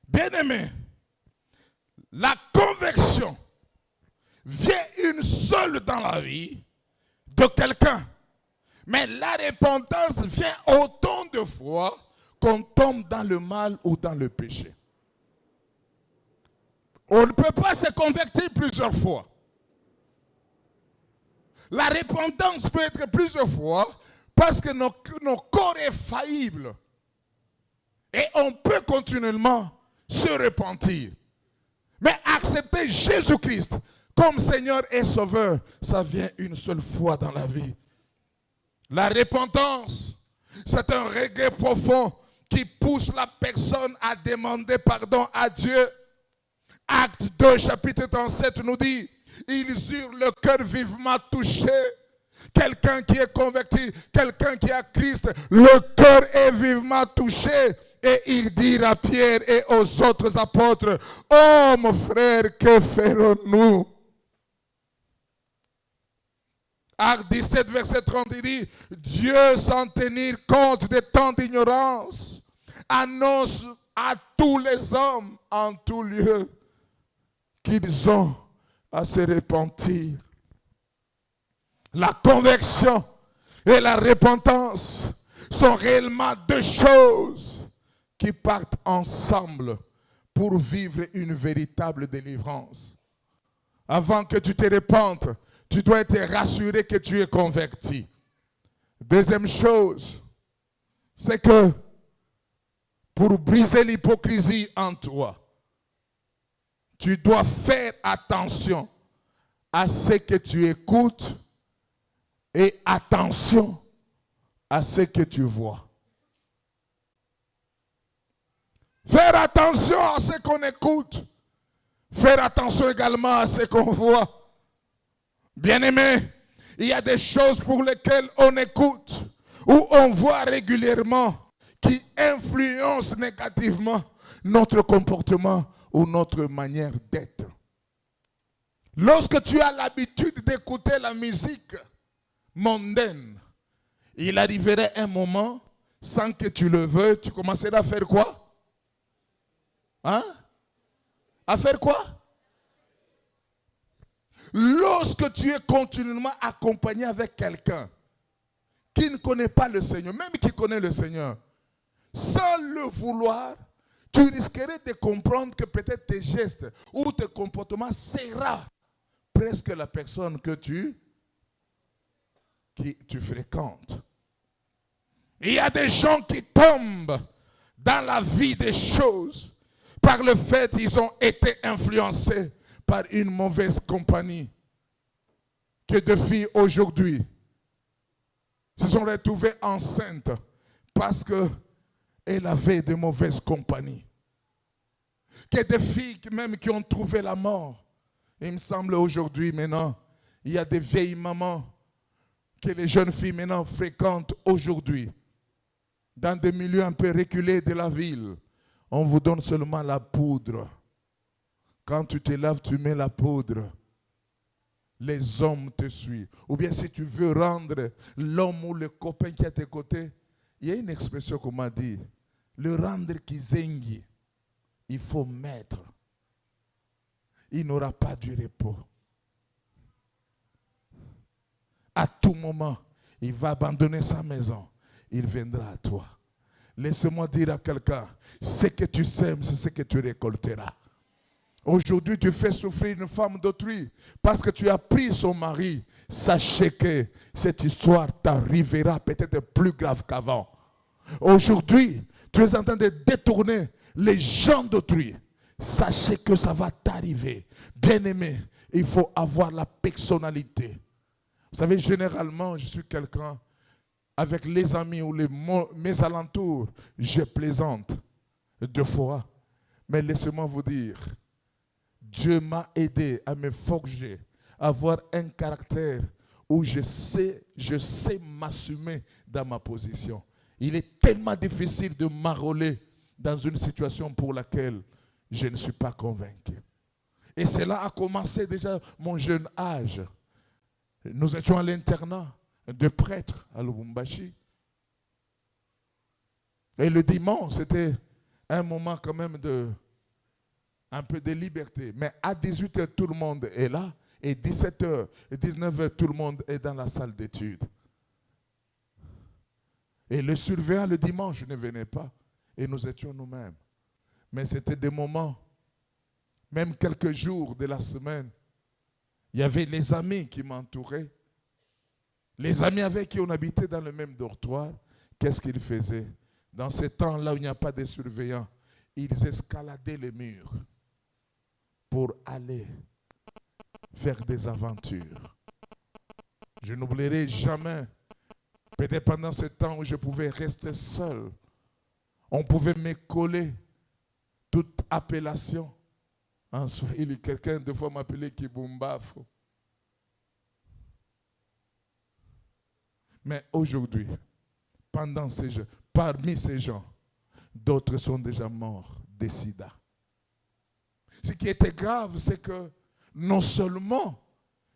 [SPEAKER 1] Bien-aimé, la conversion vient une seule dans la vie de quelqu'un. Mais la repentance vient autant de fois qu'on tombe dans le mal ou dans le péché. On ne peut pas se convertir plusieurs fois. La repentance peut être plusieurs fois parce que nos corps est faillible. Et on peut continuellement se repentir. Mais accepter Jésus-Christ comme Seigneur et Sauveur, ça vient une seule fois dans la vie. La repentance, c'est un regret profond qui pousse la personne à demander pardon à Dieu. Acte 2, chapitre 37 nous dit, ils eurent le cœur vivement touché. Quelqu'un qui est converti, quelqu'un qui a Christ, le cœur est vivement touché. Et il dit à Pierre et aux autres apôtres, oh mon frère, que ferons-nous? Acte 17, verset 30, il dit, Dieu, sans tenir compte des temps d'ignorance, annonce à tous les hommes en tout lieu qu'ils ont à se repentir. La conversion et la repentance sont réellement deux choses qui partent ensemble pour vivre une véritable délivrance. Avant que tu te répandes, tu dois être rassuré que tu es converti. Deuxième chose, c'est que pour briser l'hypocrisie en toi, tu dois faire attention à ce que tu écoutes et attention à ce que tu vois. Faire attention à ce qu'on écoute. Faire attention également à ce qu'on voit. Bien-aimé, il y a des choses pour lesquelles on écoute ou on voit régulièrement qui influencent négativement notre comportement ou notre manière d'être. Lorsque tu as l'habitude d'écouter la musique mondaine, il arriverait un moment, sans que tu le veuilles, tu commenceras à faire quoi? Hein? À faire quoi? Lorsque tu es continuellement accompagné avec quelqu'un qui ne connaît pas le Seigneur, même qui connaît le Seigneur, sans le vouloir, tu risquerais de comprendre que peut-être tes gestes ou tes comportements seront presque la personne que tu fréquentes. Il y a des gens qui tombent dans la vie des choses par le fait qu'ils ont été influencés par une mauvaise compagnie. Que des filles aujourd'hui se sont retrouvées enceintes parce qu'elles avaient de mauvaises compagnies. Que des filles même qui ont trouvé la mort. Il me semble aujourd'hui maintenant, il y a des vieilles mamans que les jeunes filles maintenant fréquentent aujourd'hui. Dans des milieux un peu reculés de la ville, on vous donne seulement la poudre. Quand tu te laves, tu mets la poudre. Les hommes te suivent. Ou bien si tu veux rendre l'homme ou le copain qui est à tes côtés, il y a une expression qu'on m'a dit, le rendre kizengi, il faut mettre. Il n'aura pas du repos. À tout moment, il va abandonner sa maison. Il viendra à toi. Laisse-moi dire à quelqu'un, ce que tu sèmes, c'est ce que tu récolteras. Aujourd'hui, tu fais souffrir une femme d'autrui parce que tu as pris son mari. Sachez que cette histoire t'arrivera peut-être plus grave qu'avant. Aujourd'hui, tu es en train de détourner les gens d'autrui. Sachez que ça va t'arriver. Bien-aimé, il faut avoir la personnalité. Vous savez, généralement, je suis quelqu'un, avec les amis ou mes alentours, je plaisante deux fois. Mais laissez-moi vous dire, Dieu m'a aidé à me forger, à avoir un caractère où je sais m'assumer dans ma position. Il est tellement difficile de m'enrôler dans une situation pour laquelle je ne suis pas convaincu. Et cela a commencé déjà mon jeune âge. Nous étions à l'internat de prêtres à Lubumbashi. Et le dimanche, c'était un moment quand même un peu de liberté. Mais à 18h, tout le monde est là. Et 17h et 19h, tout le monde est dans la salle d'études. Et le surveillant le dimanche ne venait pas. Et nous étions nous-mêmes. Mais c'était des moments, même quelques jours de la semaine, il y avait les amis qui m'entouraient. Les amis avec qui on habitait dans le même dortoir. Qu'est-ce qu'ils faisaient? Dans ces temps-là où il n'y a pas de surveillants, ils escaladaient les murs pour aller faire des aventures. Je n'oublierai jamais, peut-être pendant ce temps où je pouvais rester seul, on pouvait me coller toute appellation. En Swahili, quelqu'un de fois m'appelait Kibumbafo. Mais aujourd'hui, parmi ces gens, d'autres sont déjà morts de sida. Ce qui était grave, c'est que non seulement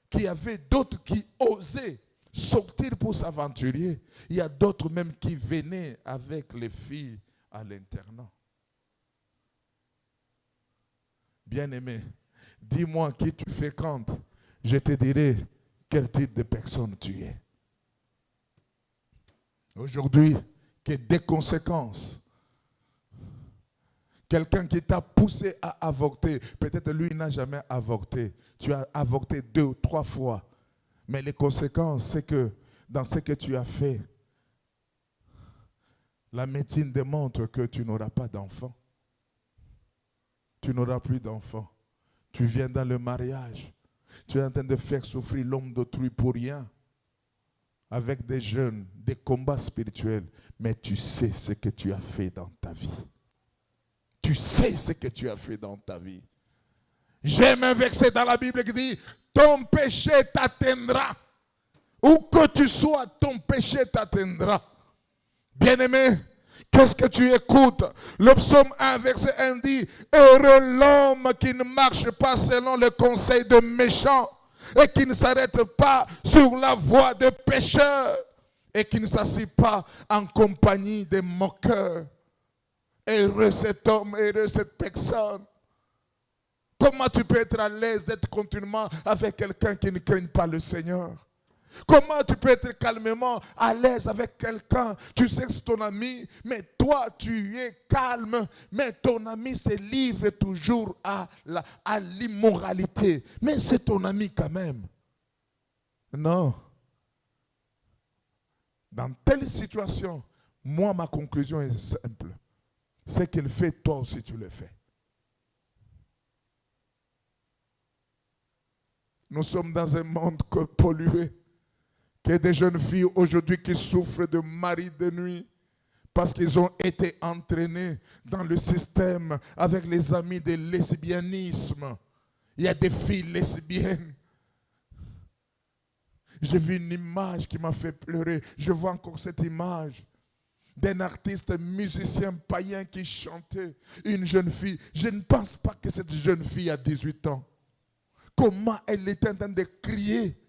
[SPEAKER 1] qu'il y avait d'autres qui osaient sortir pour s'aventurer, il y a d'autres même qui venaient avec les filles à l'internat. Bien-aimé, dis-moi qui tu fréquentes, je te dirai quel type de personne tu es. Aujourd'hui, que des conséquences. Quelqu'un qui t'a poussé à avorter, peut-être lui n'a jamais avorté. Tu as avorté 2 ou 3 fois. Mais les conséquences, c'est que dans ce que tu as fait, la médecine démontre que tu n'auras pas d'enfant. Tu n'auras plus d'enfant. Tu viens dans le mariage. Tu es en train de faire souffrir l'homme d'autrui pour rien. Avec des jeunes, des combats spirituels. Mais tu sais ce que tu as fait dans ta vie. Tu sais ce que tu as fait dans ta vie. J'aime un verset dans la Bible qui dit, ton péché t'atteindra. Où que tu sois, ton péché t'atteindra. Bien-aimé, qu'est-ce que tu écoutes? Le psaume 1, verset 1 dit, heureux l'homme qui ne marche pas selon le conseil de méchants, et qui ne s'arrête pas sur la voie des pécheurs et qui ne s'assied pas en compagnie des moqueurs. Heureux cet homme, heureux cette personne. Comment tu peux être à l'aise d'être continuellement avec quelqu'un qui ne craint pas le Seigneur? Comment tu peux être calmement à l'aise avec quelqu'un? Tu sais que c'est ton ami, mais toi tu es calme, mais ton ami se livre toujours à l'immoralité. Mais c'est ton ami quand même. Non. Dans telle situation, moi ma conclusion est simple. C'est qu'il fait, toi aussi tu le fais. Nous sommes dans un monde pollué. Il y a des jeunes filles aujourd'hui qui souffrent de maris de nuit parce qu'ils ont été entraînés dans le système avec les amis de lesbianisme. Il y a des filles lesbiennes. J'ai vu une image qui m'a fait pleurer. Je vois encore cette image d'un artiste musicien païen qui chantait. Une jeune fille. Je ne pense pas que cette jeune fille a 18 ans. Comment elle était en train de crier.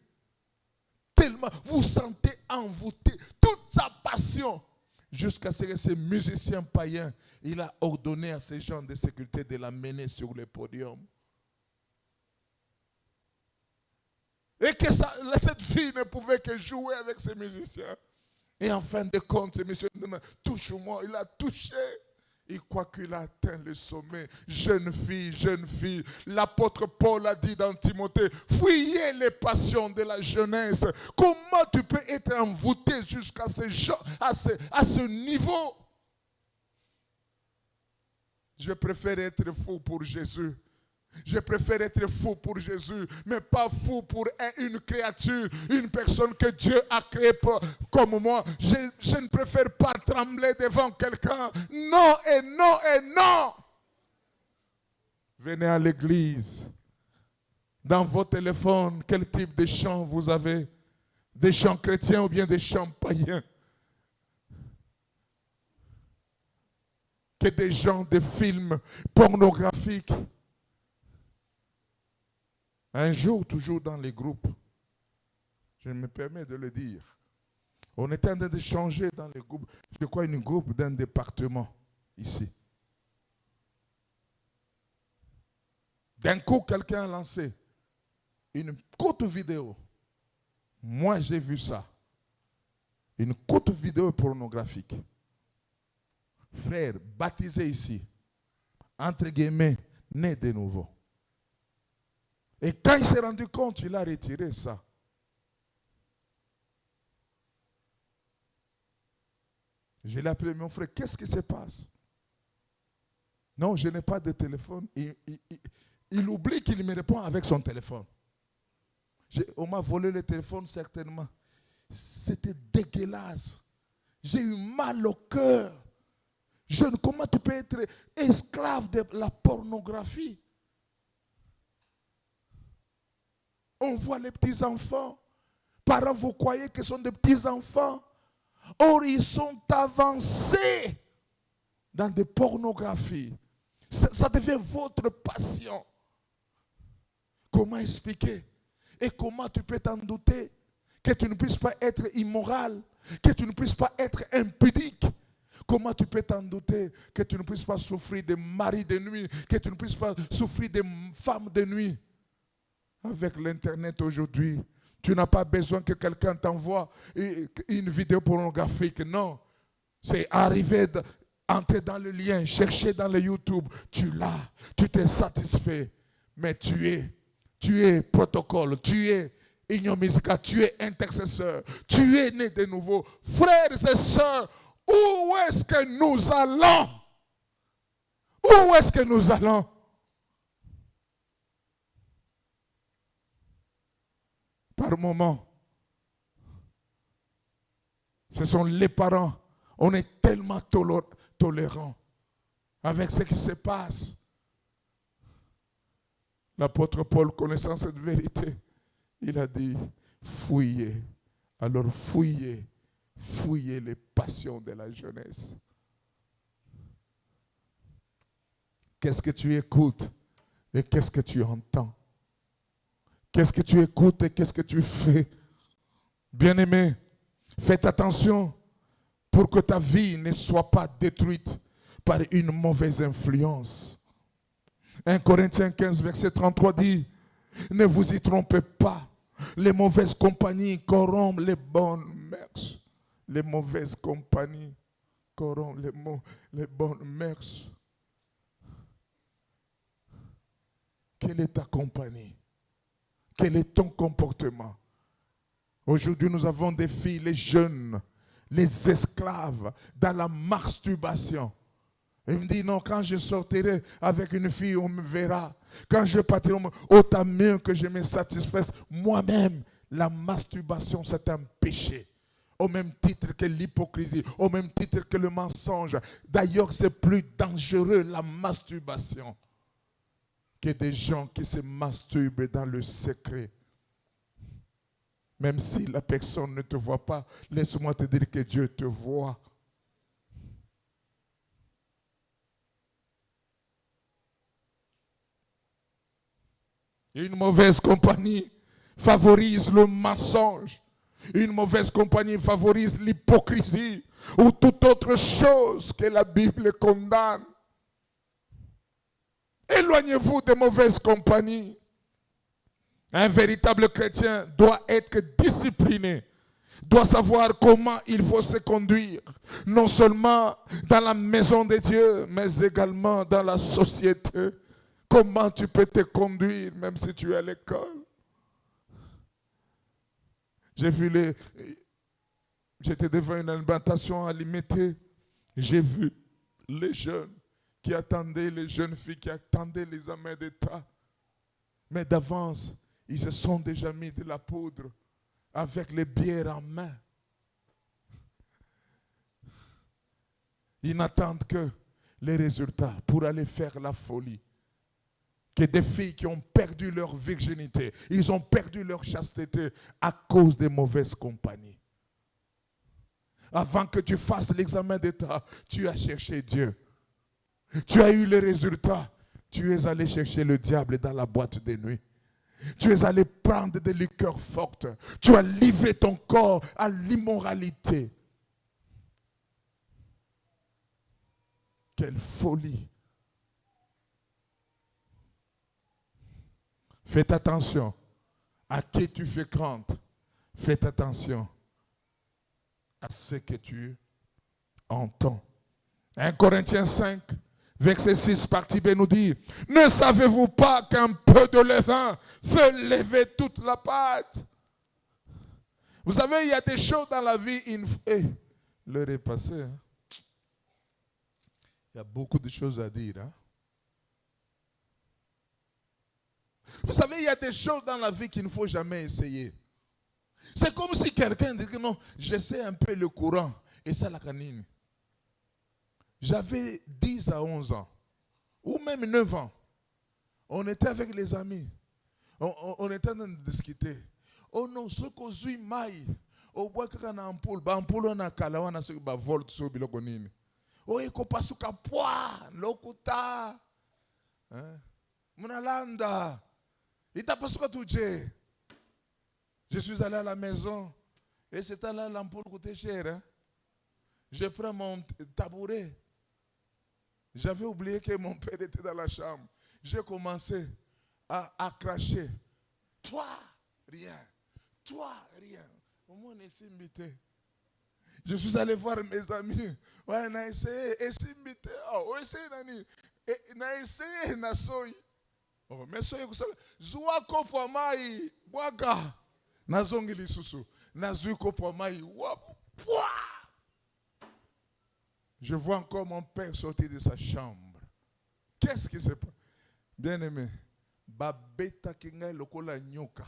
[SPEAKER 1] Tellement vous sentez envoûté, toute sa passion. Jusqu'à ce que ce musicien païen, il a ordonné à ces gens de sécurité de la mener sur le podium. Et que cette fille ne pouvait que jouer avec ces musiciens. Et en fin de compte, ce monsieur dit, touche-moi, il a touché. Et quoi qu'il a atteint le sommet, jeune fille, l'apôtre Paul a dit dans Timothée, fuyez les passions de la jeunesse. Comment tu peux être envoûté jusqu'à ce niveau? Je préfère être fou pour Jésus. Je préfère être fou pour Jésus, mais pas fou pour une créature, une personne que Dieu a créée comme moi. Je ne préfère pas trembler devant quelqu'un. Non et non et non. Venez à l'église. Dans vos téléphones, quel type de chants vous avez? Des chants chrétiens ou bien des chants païens? Que des gens de films pornographiques. Un jour, toujours dans les groupes, je me permets de le dire, on était en train de changer dans les groupes, je crois une groupe d'un département ici. D'un coup, quelqu'un a lancé une courte vidéo. Moi, j'ai vu ça. Une courte vidéo pornographique. Frère, baptisé ici, entre guillemets, né de nouveau. Et quand il s'est rendu compte, il a retiré ça. Je l'ai appelé, mon frère, qu'est-ce qui se passe? Non, je n'ai pas de téléphone. Il oublie qu'il me répond avec son téléphone. On m'a volé le téléphone certainement. C'était dégueulasse. J'ai eu mal au cœur. Comment tu peux être esclave de la pornographie? On voit les petits-enfants. Parents, vous croyez que ce sont des petits-enfants? Or, ils sont avancés dans des pornographies. Ça devient votre passion. Comment expliquer? Et comment tu peux t'en douter que tu ne puisses pas être immoral, que tu ne puisses pas être impudique? Comment tu peux t'en douter que tu ne puisses pas souffrir de maris de nuit, que tu ne puisses pas souffrir de femmes de nuit? Avec l'Internet aujourd'hui, tu n'as pas besoin que quelqu'un t'envoie une vidéo pornographique. Non, c'est arriver, entrer dans le lien, chercher dans le YouTube. Tu l'as, tu t'es satisfait. Mais tu es protocole, tu es ignomisica, tu es intercesseur, tu es né de nouveau. Frères et sœurs, où est-ce que nous allons? Où est-ce que nous allons? Par moment, ce sont les parents. On est tellement tolérants avec ce qui se passe. L'apôtre Paul, connaissant cette vérité, il a dit, fouillez. Alors fouillez les passions de la jeunesse. Qu'est-ce que tu écoutes et qu'est-ce que tu entends? Qu'est-ce que tu écoutes et qu'est-ce que tu fais? Bien-aimé, faites attention pour que ta vie ne soit pas détruite par une mauvaise influence. 1 Corinthiens 15, verset 33 dit, ne vous y trompez pas, les mauvaises compagnies corrompent les bonnes mœurs. Les mauvaises compagnies corrompent les bonnes mœurs. Quelle est ta compagnie? Quel est ton comportement? Aujourd'hui, nous avons des filles, les jeunes, les esclaves, dans la masturbation. Il me dit, non, quand je sortirai avec une fille, on me verra. Quand je partirai, autant mieux que je me satisfasse moi-même. La masturbation, c'est un péché. Au même titre que l'hypocrisie, au même titre que le mensonge. D'ailleurs, c'est plus dangereux, la masturbation, que des gens qui se masturbent dans le secret. Même si la personne ne te voit pas, laisse-moi te dire que Dieu te voit. Une mauvaise compagnie favorise le mensonge. Une mauvaise compagnie favorise l'hypocrisie ou toute autre chose que la Bible condamne. Éloignez-vous des mauvaises compagnies. Un véritable chrétien doit être discipliné, doit savoir comment il faut se conduire, non seulement dans la maison de Dieu, mais également dans la société. Comment tu peux te conduire même si tu es à l'école? J'étais devant une alimentation alimentée. J'ai vu les jeunes qui attendaient, les jeunes filles qui attendaient les examens d'État. Mais d'avance, ils se sont déjà mis de la poudre avec les bières en main. Ils n'attendent que les résultats pour aller faire la folie. Que des filles qui ont perdu leur virginité, ils ont perdu leur chasteté à cause des mauvaises compagnies. Avant que tu fasses l'examen d'État, tu as cherché Dieu. Tu as eu les résultats. Tu es allé chercher le diable dans la boîte de nuit. Tu es allé prendre des liqueurs fortes. Tu as livré ton corps à l'immoralité. Quelle folie! Faites attention à qui tu fréquentes. Faites attention à ce que tu entends. 1 Corinthiens 5, verset 6, partie B nous dit, ne savez-vous pas qu'un peu de levain fait lever toute la pâte? Vous savez, il y a des choses dans la vie, l'heure est passée. Hein? Il y a beaucoup de choses à dire. Hein? Vous savez, il y a des choses dans la vie qu'il ne faut jamais essayer. C'est comme si quelqu'un dit que non, j'essaie un peu le courant. Et ça, la canine. J'avais 10 à 11 ans, ou même 9 ans. On était avec les amis. On était en train de discuter. Oh non, ce qu'on suit maï. Oh, bois qu'il y a une ampoule. Ampoule, on a cala, on a ce qui va voler sur le conine. Oh, il faut pas se capoir, l'okuta. Munalanda. Il t'a pas ce que tu dis. Je suis allé à la maison et c'était là l'ampoule coûtait cher. Hein? Je prends mon tabouret. J'avais oublié que mon père était dans la chambre. J'ai commencé à cracher. Toi, rien. Toi, rien. Au moins, on est invité. Je suis allé voir mes amis. Ouais, on a essayé. Et c'est invité. Oh, essayé, Nani. On a essayé, on a soy. Oh, mais soy, vous savez. Zouako pour mai. Boaga. Nazongi li susu. Nazuiko pour mai. Je vois encore mon père sortir de sa chambre. Qu'est-ce qui se passe? Bien aimé. Babeta kinga lokola nyoka.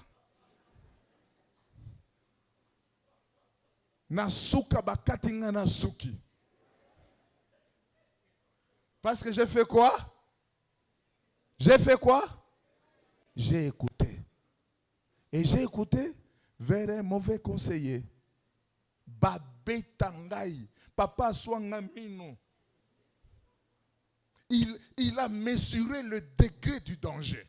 [SPEAKER 1] Nasuka bakatinga nasuki. Parce que j'ai fait quoi? J'ai fait quoi? J'ai écouté. Et j'ai écouté vers un mauvais conseiller. Babetangai. Papa Swangamino. Il a mesuré le degré du danger.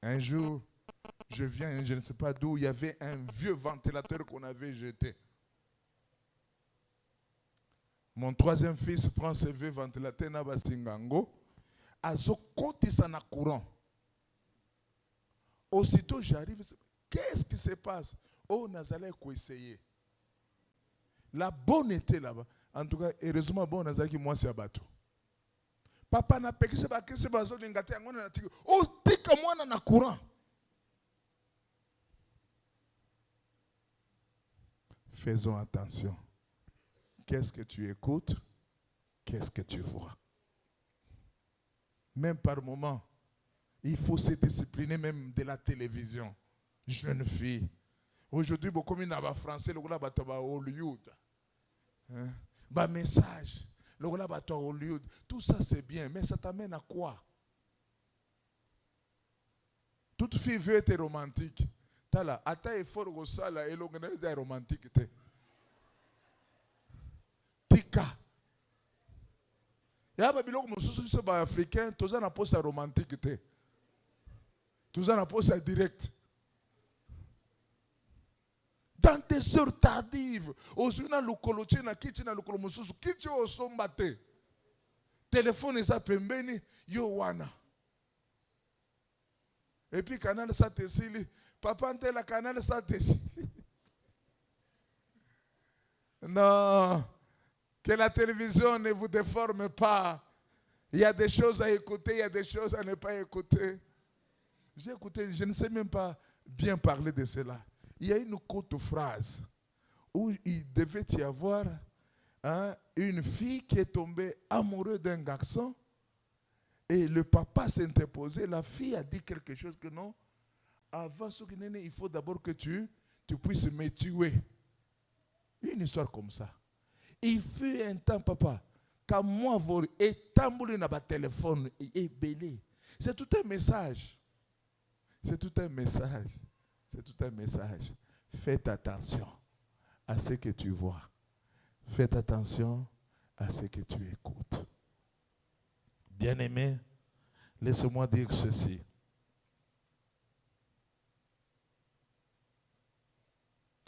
[SPEAKER 1] Un jour, je viens, je ne sais pas d'où, il y avait un vieux ventilateur qu'on avait jeté. Mon troisième fils prend ce vieux ventilateur, Nabasingango, azokotisa na courant. Aussitôt j'arrive, qu'est-ce qui se passe? Oh, Nazalé a essayé. La bonne était là-bas. En tout cas, heureusement, bon, Nazalé qui moi c'est abattu. Papa n'a pas que c'est bazo n'ingate angona na tiki. Oh, tika moi na courant. Faisons attention. Qu'est-ce que tu écoutes? Qu'est-ce que tu vois? Même par moment, il faut se discipliner même de la télévision. Jeune fille. Aujourd'hui, beaucoup de français, le gars va Hollywood. Bah message, le gars va Hollywood. Tout ça c'est bien, mais ça t'amène à quoi? Toute fille veut être romantique. Tala, ata effort au sala et l'organisme est romantique. Tika. Ya ba biloko mususu so ba africain, toza na poste romantique te. Toza na poste direct. Dans des heures tardives, ozuna lokolo na kiti na lokolo mususu, kiti osomba te. Téléphone eza pembeni yo wana. Et puis canal sa tesili, papa ntela canal sa tesili. Non. Que la télévision ne vous déforme pas. Il y a des choses à écouter, il y a des choses à ne pas écouter. J'ai écouté, je ne sais même pas bien parler de cela. Il y a une courte phrase où il devait y avoir une fille qui est tombée amoureuse d'un garçon et le papa s'est interposé. La fille a dit quelque chose que non. Avant ce qui n'est, il faut d'abord que tu puisses me tuer. Une histoire comme ça. Il fut un temps, papa, quand moi, vous étamboulez dans votre téléphone et belé. C'est tout un message. C'est tout un message. C'est tout un message. Faites attention à ce que tu vois. Faites attention à ce que tu écoutes. Bien-aimé, laissez-moi dire ceci.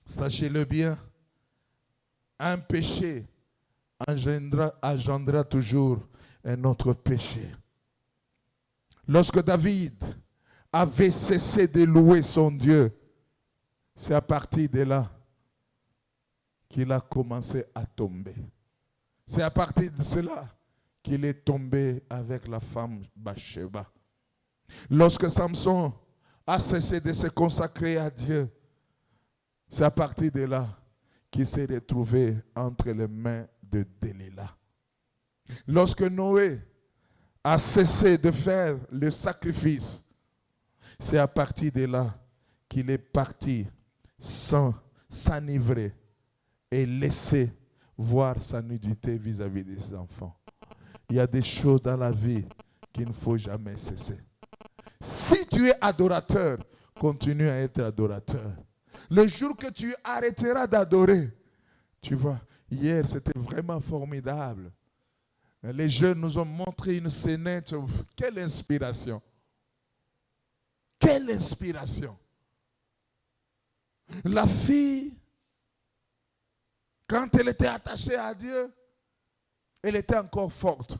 [SPEAKER 1] Sachez-le bien. Un péché engendra toujours un autre péché. Lorsque David avait cessé de louer son Dieu, c'est à partir de là qu'il a commencé à tomber. C'est à partir de cela qu'il est tombé avec la femme Bathsheba. Lorsque Samson a cessé de se consacrer à Dieu, c'est à partir de là qui s'est retrouvé entre les mains de Delilah. Lorsque Noé a cessé de faire le sacrifice, c'est à partir de là qu'il est parti sans s'enivrer et laisser voir sa nudité vis-à-vis de ses enfants. Il y a des choses dans la vie qu'il ne faut jamais cesser. Si tu es adorateur, continue à être adorateur. Le jour que tu arrêteras d'adorer, tu vois, hier c'était vraiment formidable. Les jeunes nous ont montré une scénette. Quelle inspiration! Quelle inspiration! La fille, quand elle était attachée à Dieu, elle était encore forte.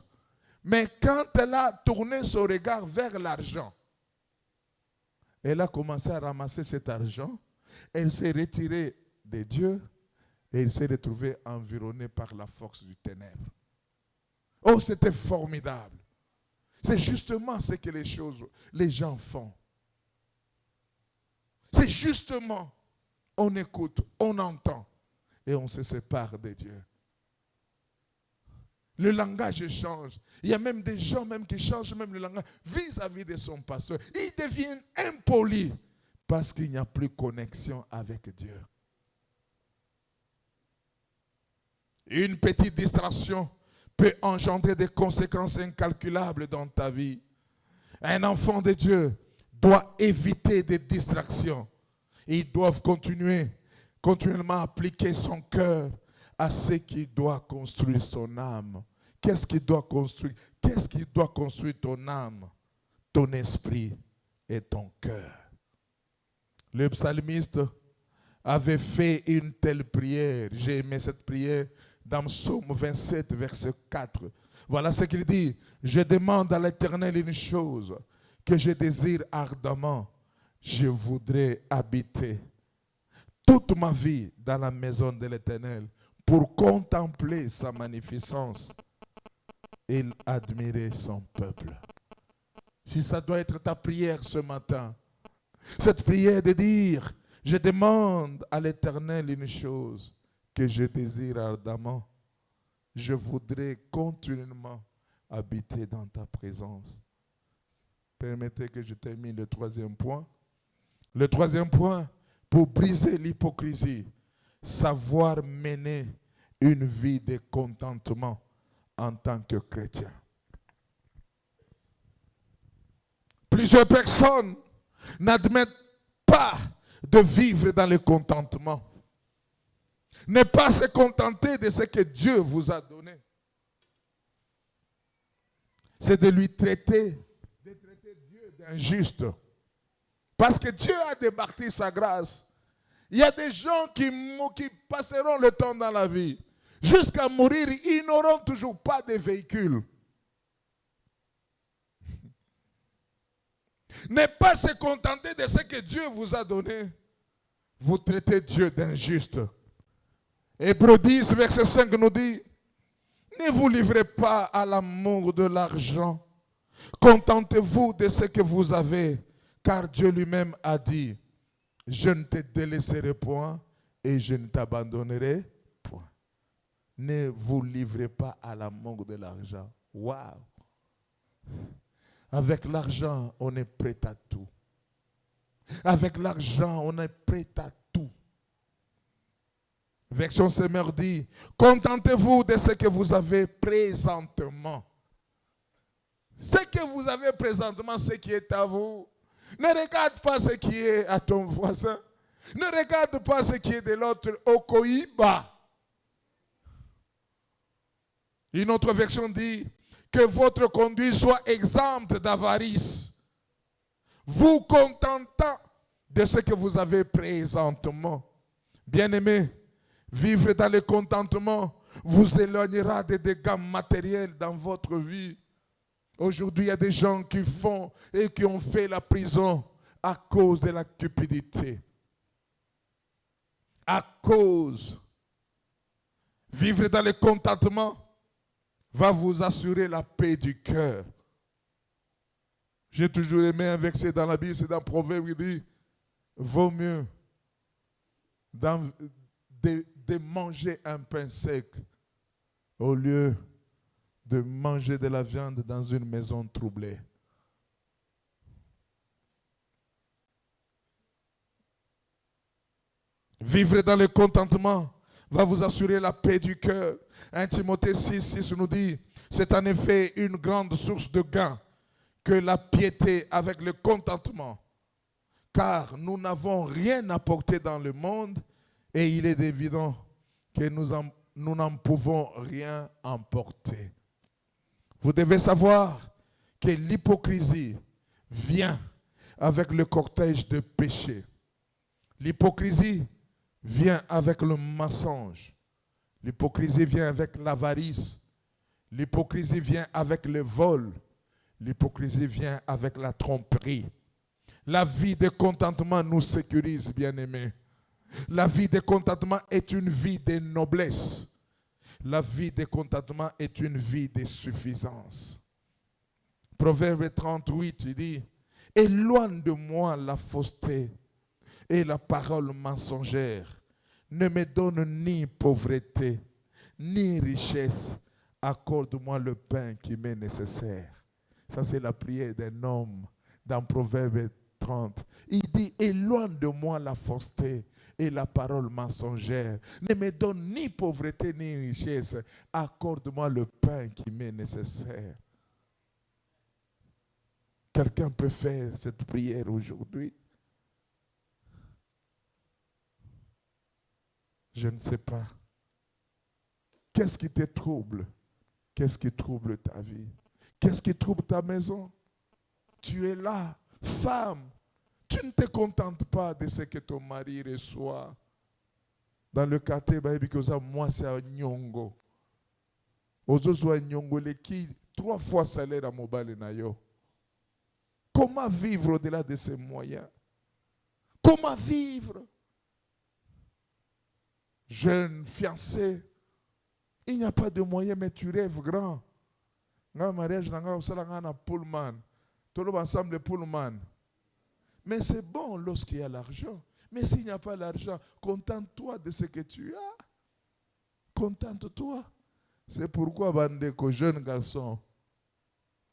[SPEAKER 1] Mais quand elle a tourné son regard vers l'argent, elle a commencé à ramasser cet argent. Elle s'est retirée de Dieu et elle s'est retrouvée environnée par la force du ténèbre. Oh, c'était formidable. C'est justement ce que les gens font. C'est justement, on écoute, on entend et on se sépare de Dieu. Le langage change. Il y a même des gens même qui changent même le langage vis-à-vis de son pasteur. Ils deviennent impolis. Parce qu'il n'y a plus connexion avec Dieu. Une petite distraction peut engendrer des conséquences incalculables dans ta vie. Un enfant de Dieu doit éviter des distractions. Ils doivent continuellement appliquer son cœur à ce qui doit construire son âme. Qu'est-ce qui doit construire? Qu'est-ce qui doit construire ton âme, ton esprit, et ton cœur. Le psalmiste avait fait une telle prière. J'ai aimé cette prière dans Psaume 27, verset 4. Voilà ce qu'il dit. Je demande à l'Éternel une chose que je désire ardemment. Je voudrais habiter toute ma vie dans la maison de l'Éternel pour contempler sa magnificence et admirer son peuple. Si ça doit être ta prière ce matin, cette prière de dire, je demande à l'Éternel une chose que je désire ardemment. Je voudrais continuellement habiter dans ta présence. Permettez que je termine le troisième point. Le troisième point, pour briser l'hypocrisie, savoir mener une vie de contentement en tant que chrétien. Plusieurs personnes n'admettent pas de vivre dans le contentement. Ne pas se contenter de ce que Dieu vous a donné. C'est de lui traiter Dieu d'injuste. Parce que Dieu a débarqué sa grâce. Il y a des gens qui passeront le temps dans la vie. Jusqu'à mourir, ils n'auront toujours pas de véhicule. Ne pas se contenter de ce que Dieu vous a donné. Vous traitez Dieu d'injuste. Hébreux 10, verset 5 nous dit, ne vous livrez pas à l'amour de l'argent. Contentez-vous de ce que vous avez, car Dieu lui-même a dit, je ne te délaisserai point et je ne t'abandonnerai point. Ne vous livrez pas à l'amour de l'argent. Waouh! Avec l'argent, on est prêt à tout. Avec l'argent, on est prêt à tout. Version Semeur dit, contentez-vous de ce que vous avez présentement. Ce que vous avez présentement, ce qui est à vous. Ne regarde pas ce qui est à ton voisin. Ne regarde pas ce qui est de l'autre au Coïba. Une autre version dit, que votre conduite soit exempte d'avarice, vous contentant de ce que vous avez présentement. Bien-aimés, vivre dans le contentement vous éloignera des dégâts matériels dans votre vie. Aujourd'hui, il y a des gens qui font et qui ont fait la prison à cause de la cupidité. À cause. Vivre dans le contentement va vous assurer la paix du cœur. J'ai toujours aimé un verset dans la Bible, c'est dans Proverbe, il dit, vaut mieux de manger un pain sec au lieu de manger de la viande dans une maison troublée. Vivre dans le contentement va vous assurer la paix du cœur. 1 Timothée 6 nous dit, c'est en effet une grande source de gain que la piété avec le contentement, car nous n'avons rien apporté dans le monde et il est évident que nous n'en pouvons rien emporter. Vous devez savoir que l'hypocrisie vient avec le cortège de péché. L'hypocrisie vient avec le mensonge. L'hypocrisie vient avec l'avarice. L'hypocrisie vient avec le vol. L'hypocrisie vient avec la tromperie. La vie de contentement nous sécurise, bien-aimés. La vie de contentement est une vie de noblesse. La vie de contentement est une vie de suffisance. Proverbe 38, il dit, éloigne de moi la fausseté et la parole mensongère. Ne me donne ni pauvreté, ni richesse. Accorde-moi le pain qui m'est nécessaire. Ça, c'est la prière d'un homme dans Proverbe 30. Il dit, éloigne de moi la fausseté et la parole mensongère. Ne me donne ni pauvreté ni richesse. Accorde-moi le pain qui m'est nécessaire. Quelqu'un peut faire cette prière aujourd'hui? Je ne sais pas. Qu'est-ce qui te trouble? Qu'est-ce qui trouble ta vie? Qu'est-ce qui trouble ta maison? Tu es là. Femme, tu ne te contentes pas de ce que ton mari reçoit. Dans le quartier, moi c'est un nyongo. Ozozo un nyongo qui 3 fois salaire à mobile nayo. Comment vivre au-delà de ces moyens? Comment vivre? Jeune fiancé, il n'y a pas de moyens, mais tu rêves grand. Un mariage, un pullman. Tout le monde ensemble pullman. Mais c'est bon lorsqu'il y a l'argent. Mais s'il n'y a pas l'argent, contente-toi de ce que tu as. Contente-toi. C'est pourquoi, bandeko, jeune garçon,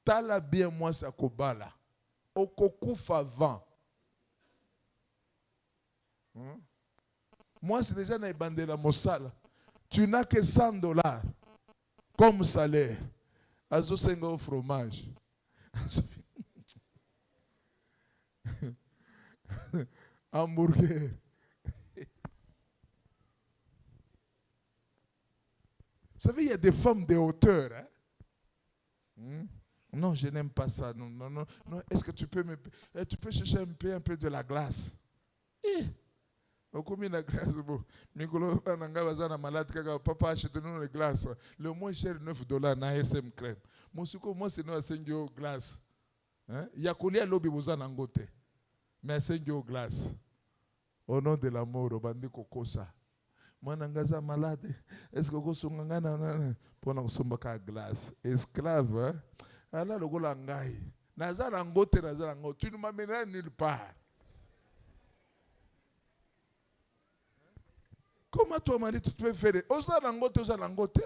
[SPEAKER 1] tala bien moi sa kobala. Okokufa vent. Moi, c'est déjà dans les la Mossala. Tu n'as que $100 comme salaire. Azo senga au fromage. Hamburger. Vous savez, il y a des femmes de hauteur. Hein? Non, je n'aime pas ça. Non, non, non, non. Est-ce que tu peux chercher un peu de la glace? Combien de glace? Mikolo Nanga malade, papa achète-nous les glaces. Le moins cher, $9 na SM crème. Moi, c'est nous à 5 glace. Il y a collé à l'obé vous en angoté. Mais à 5 glace. Au nom de l'amour, au bandit kokosa. Moi, Nangaza malade. Est-ce que vous êtes pour nous sommes glace? Esclave, hein? Alors, le golangai. Nazar angoté, Nazar angoté. Tu ne m'amèneras nulle part. Comment toi, mari, tu peux faire? Osalangote.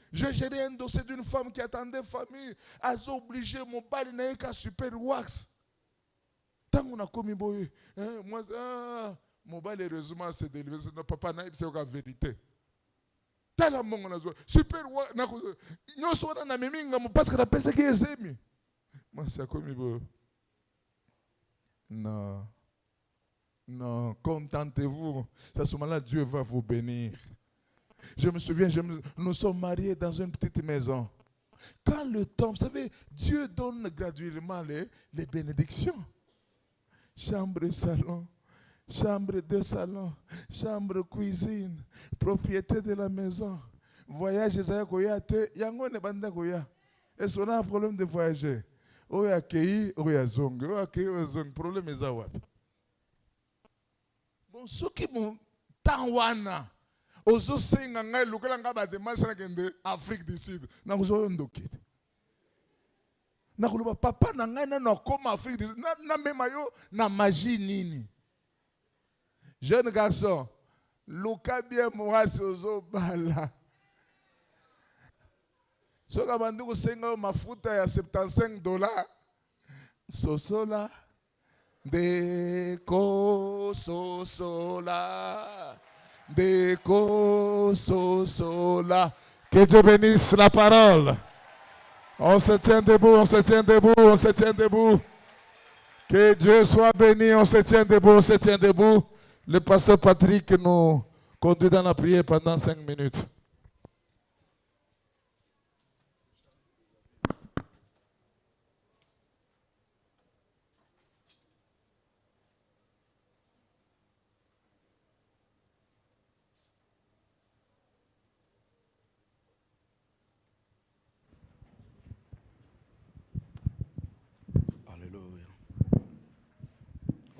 [SPEAKER 1] J'ai géré un dossier d'une femme qui attendait famille. Elle a obligé mon père n'a qu'à super wax. Tant qu'on a commis boy, moi, mon père, heureusement, c'est délivré. Papa n'a pas la vérité. Tellement mon a super wax. Nous sommes dans la même parce que la personne qui est aimée. Moi, c'est commis boy. Non. Non, contentez-vous. À ce moment-là, Dieu va vous bénir. Je me souviens, nous sommes mariés dans une petite maison. Quand le temps, vous savez, Dieu donne graduellement les bénédictions. Chambre et salon, chambre 2 salons, chambre cuisine, propriété de la maison. Voyage, est-ce qu'on a un problème de voyager? Oya accueilli, oya zong, oya accueilli, oya zong. Problème est à bon, ceux qui m'ont tant wana, ozo senga ngai lukela ngaba de masana kende Afrique du Sud. Na ozo ndokite. Na kuluba papa na ngai na koma Afrique du Sud. Na mema yo na magie nini. Jeune garçon, luka bien mwasi ozo bala. Soka banduku senga mafuta ya $75. Sosola. Deko sosola. Deko sosola. Que Dieu bénisse la parole. On se tient debout, on se tient debout, on se tient debout. Que Dieu soit béni, on se tient debout, on se tient debout. Le pasteur Patrick nous conduit dans la prière pendant 5 minutes.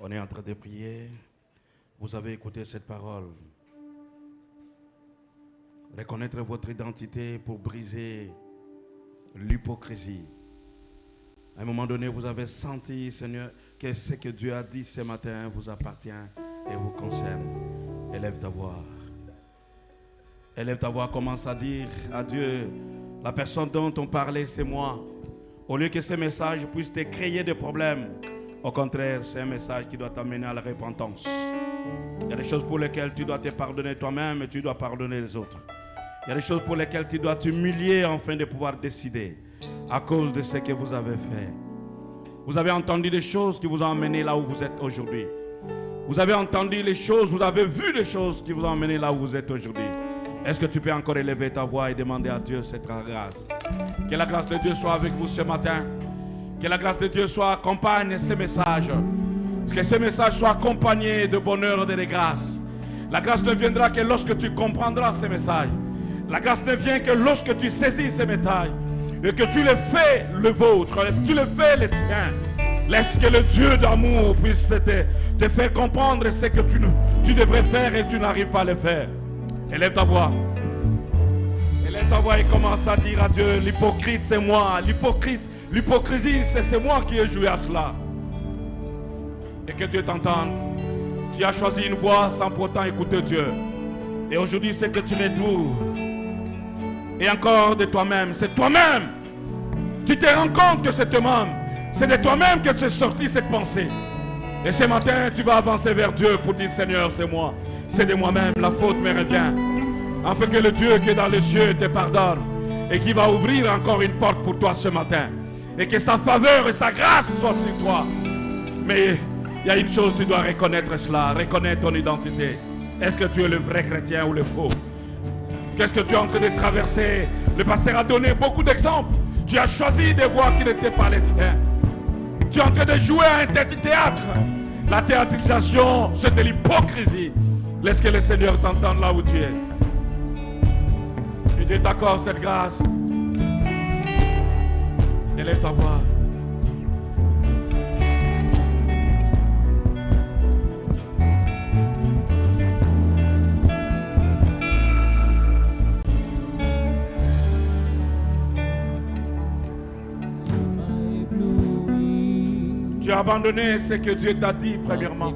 [SPEAKER 2] On est en train de prier. Vous avez écouté cette parole. Reconnaître votre identité pour briser l'hypocrisie. À un moment donné, vous avez senti, Seigneur, que ce que Dieu a dit ce matin vous appartient et vous concerne. Élève ta voix. Élève ta voix, commence à dire à Dieu, la personne dont on parlait, c'est moi. Au lieu que ce message puisse te créer des problèmes, au contraire, c'est un message qui doit t'amener à la repentance. Il y a des choses pour lesquelles tu dois te pardonner toi-même et tu dois pardonner les autres. Il y a des choses pour lesquelles tu dois t'humilier afin de pouvoir décider à cause de ce que vous avez fait. Vous avez entendu des choses qui vous ont amené là où vous êtes aujourd'hui. Vous avez entendu les choses, vous avez vu les choses qui vous ont amené là où vous êtes aujourd'hui. Est-ce que tu peux encore élever ta voix et demander à Dieu cette grâce? Que la grâce de Dieu soit avec vous ce matin. Que la grâce de Dieu soit accompagne ces messages. Que ces messages soient accompagnés de bonheur et de grâce. La grâce ne viendra que lorsque tu comprendras ces messages. La grâce ne vient que lorsque tu saisis ces messages et que tu les fais le vôtre, tu les fais les tiens. Laisse que le Dieu d'amour puisse te faire comprendre ce que tu devrais faire et tu n'arrives pas à le faire. Élève ta voix. Élève ta voix et commence à dire à Dieu, l'hypocrite c'est moi, l'hypocrisie c'est moi qui ai joué à cela. Et que Dieu t'entende. Tu as choisi une voie sans pourtant écouter Dieu. Et aujourd'hui c'est que tu retrouves. Et encore de toi-même, c'est toi-même. Tu te rends compte que c'est toi-même. C'est de toi-même que tu es sorti cette pensée. Et ce matin, tu vas avancer vers Dieu pour dire, Seigneur, c'est moi. C'est de moi-même, la faute me revient. Afin que le Dieu qui est dans les cieux te pardonne. Et qui va ouvrir encore une porte pour toi ce matin. Et que sa faveur et sa grâce soient sur toi. Mais il y a une chose, tu dois reconnaître cela. Reconnaître ton identité. Est-ce que tu es le vrai chrétien ou le faux? Qu'est-ce que tu es en train de traverser? Le pasteur a donné beaucoup d'exemples. Tu as choisi des voies qui n'étaient pas les tiens. Tu es en train de jouer à un théâtre. La théâtrisation, c'est de l'hypocrisie. Laisse que le Seigneur t'entende là où tu es. Et Dieu t'accorde cette grâce. Élève ta voix. Tu as abandonné ce que Dieu t'a dit premièrement.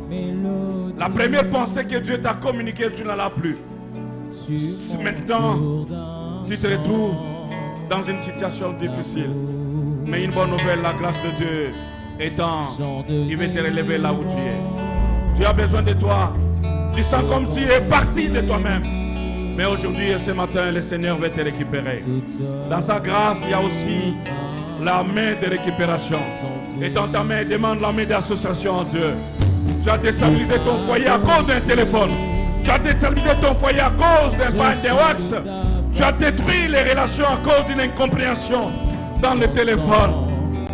[SPEAKER 2] La première pensée que Dieu t'a communiquée, tu n'en as plus. Maintenant, tu te retrouves dans une situation difficile. Mais une bonne nouvelle, la grâce de Dieu étant, il va te relever là où tu es. Tu as besoin de toi. Tu sens comme tu es parti de toi-même. Mais aujourd'hui et ce matin, le Seigneur va te récupérer. Dans sa grâce, il y a aussi la main de récupération. Et dans ta main, demande la main d'association en Dieu. Tu as déstabilisé ton foyer à cause d'un téléphone. Tu as déstabilisé ton foyer à cause d'un bain de wax. Tu as détruit les relations à cause d'une incompréhension dans le téléphone.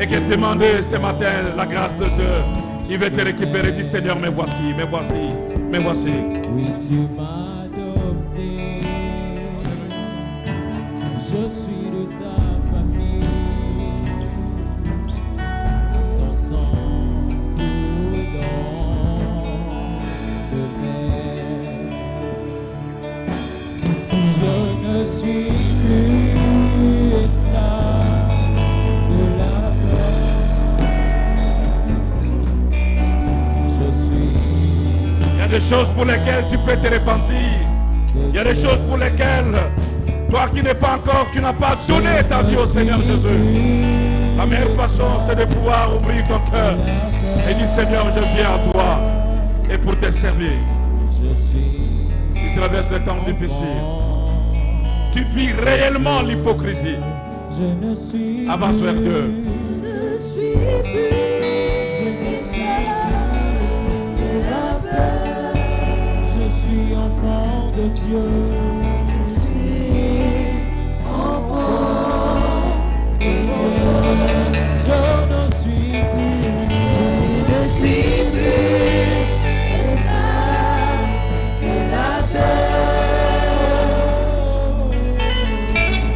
[SPEAKER 2] Et que demander ce matin la grâce de Dieu. Il veut te récupérer. Dis Seigneur, me voici, me voici, me voici.
[SPEAKER 3] Oui, tu m'as adopté. Je suis de ta famille. Ton sang de mer. Je ne suis plus esclave de la peur. Je suis.
[SPEAKER 2] Il y a des choses pour lesquelles tu peux te repentir. Il y a des choses pour lesquelles toi qui n'es pas encore, tu n'as pas donné ta vie au Seigneur Jésus. La meilleure façon, c'est de pouvoir ouvrir ton cœur et dire Seigneur, je viens à toi et pour te servir. Tu traverses des temps difficiles. Tu vis réellement l'hypocrisie. Avance vers Dieu.
[SPEAKER 3] Je suis enfant de Dieu.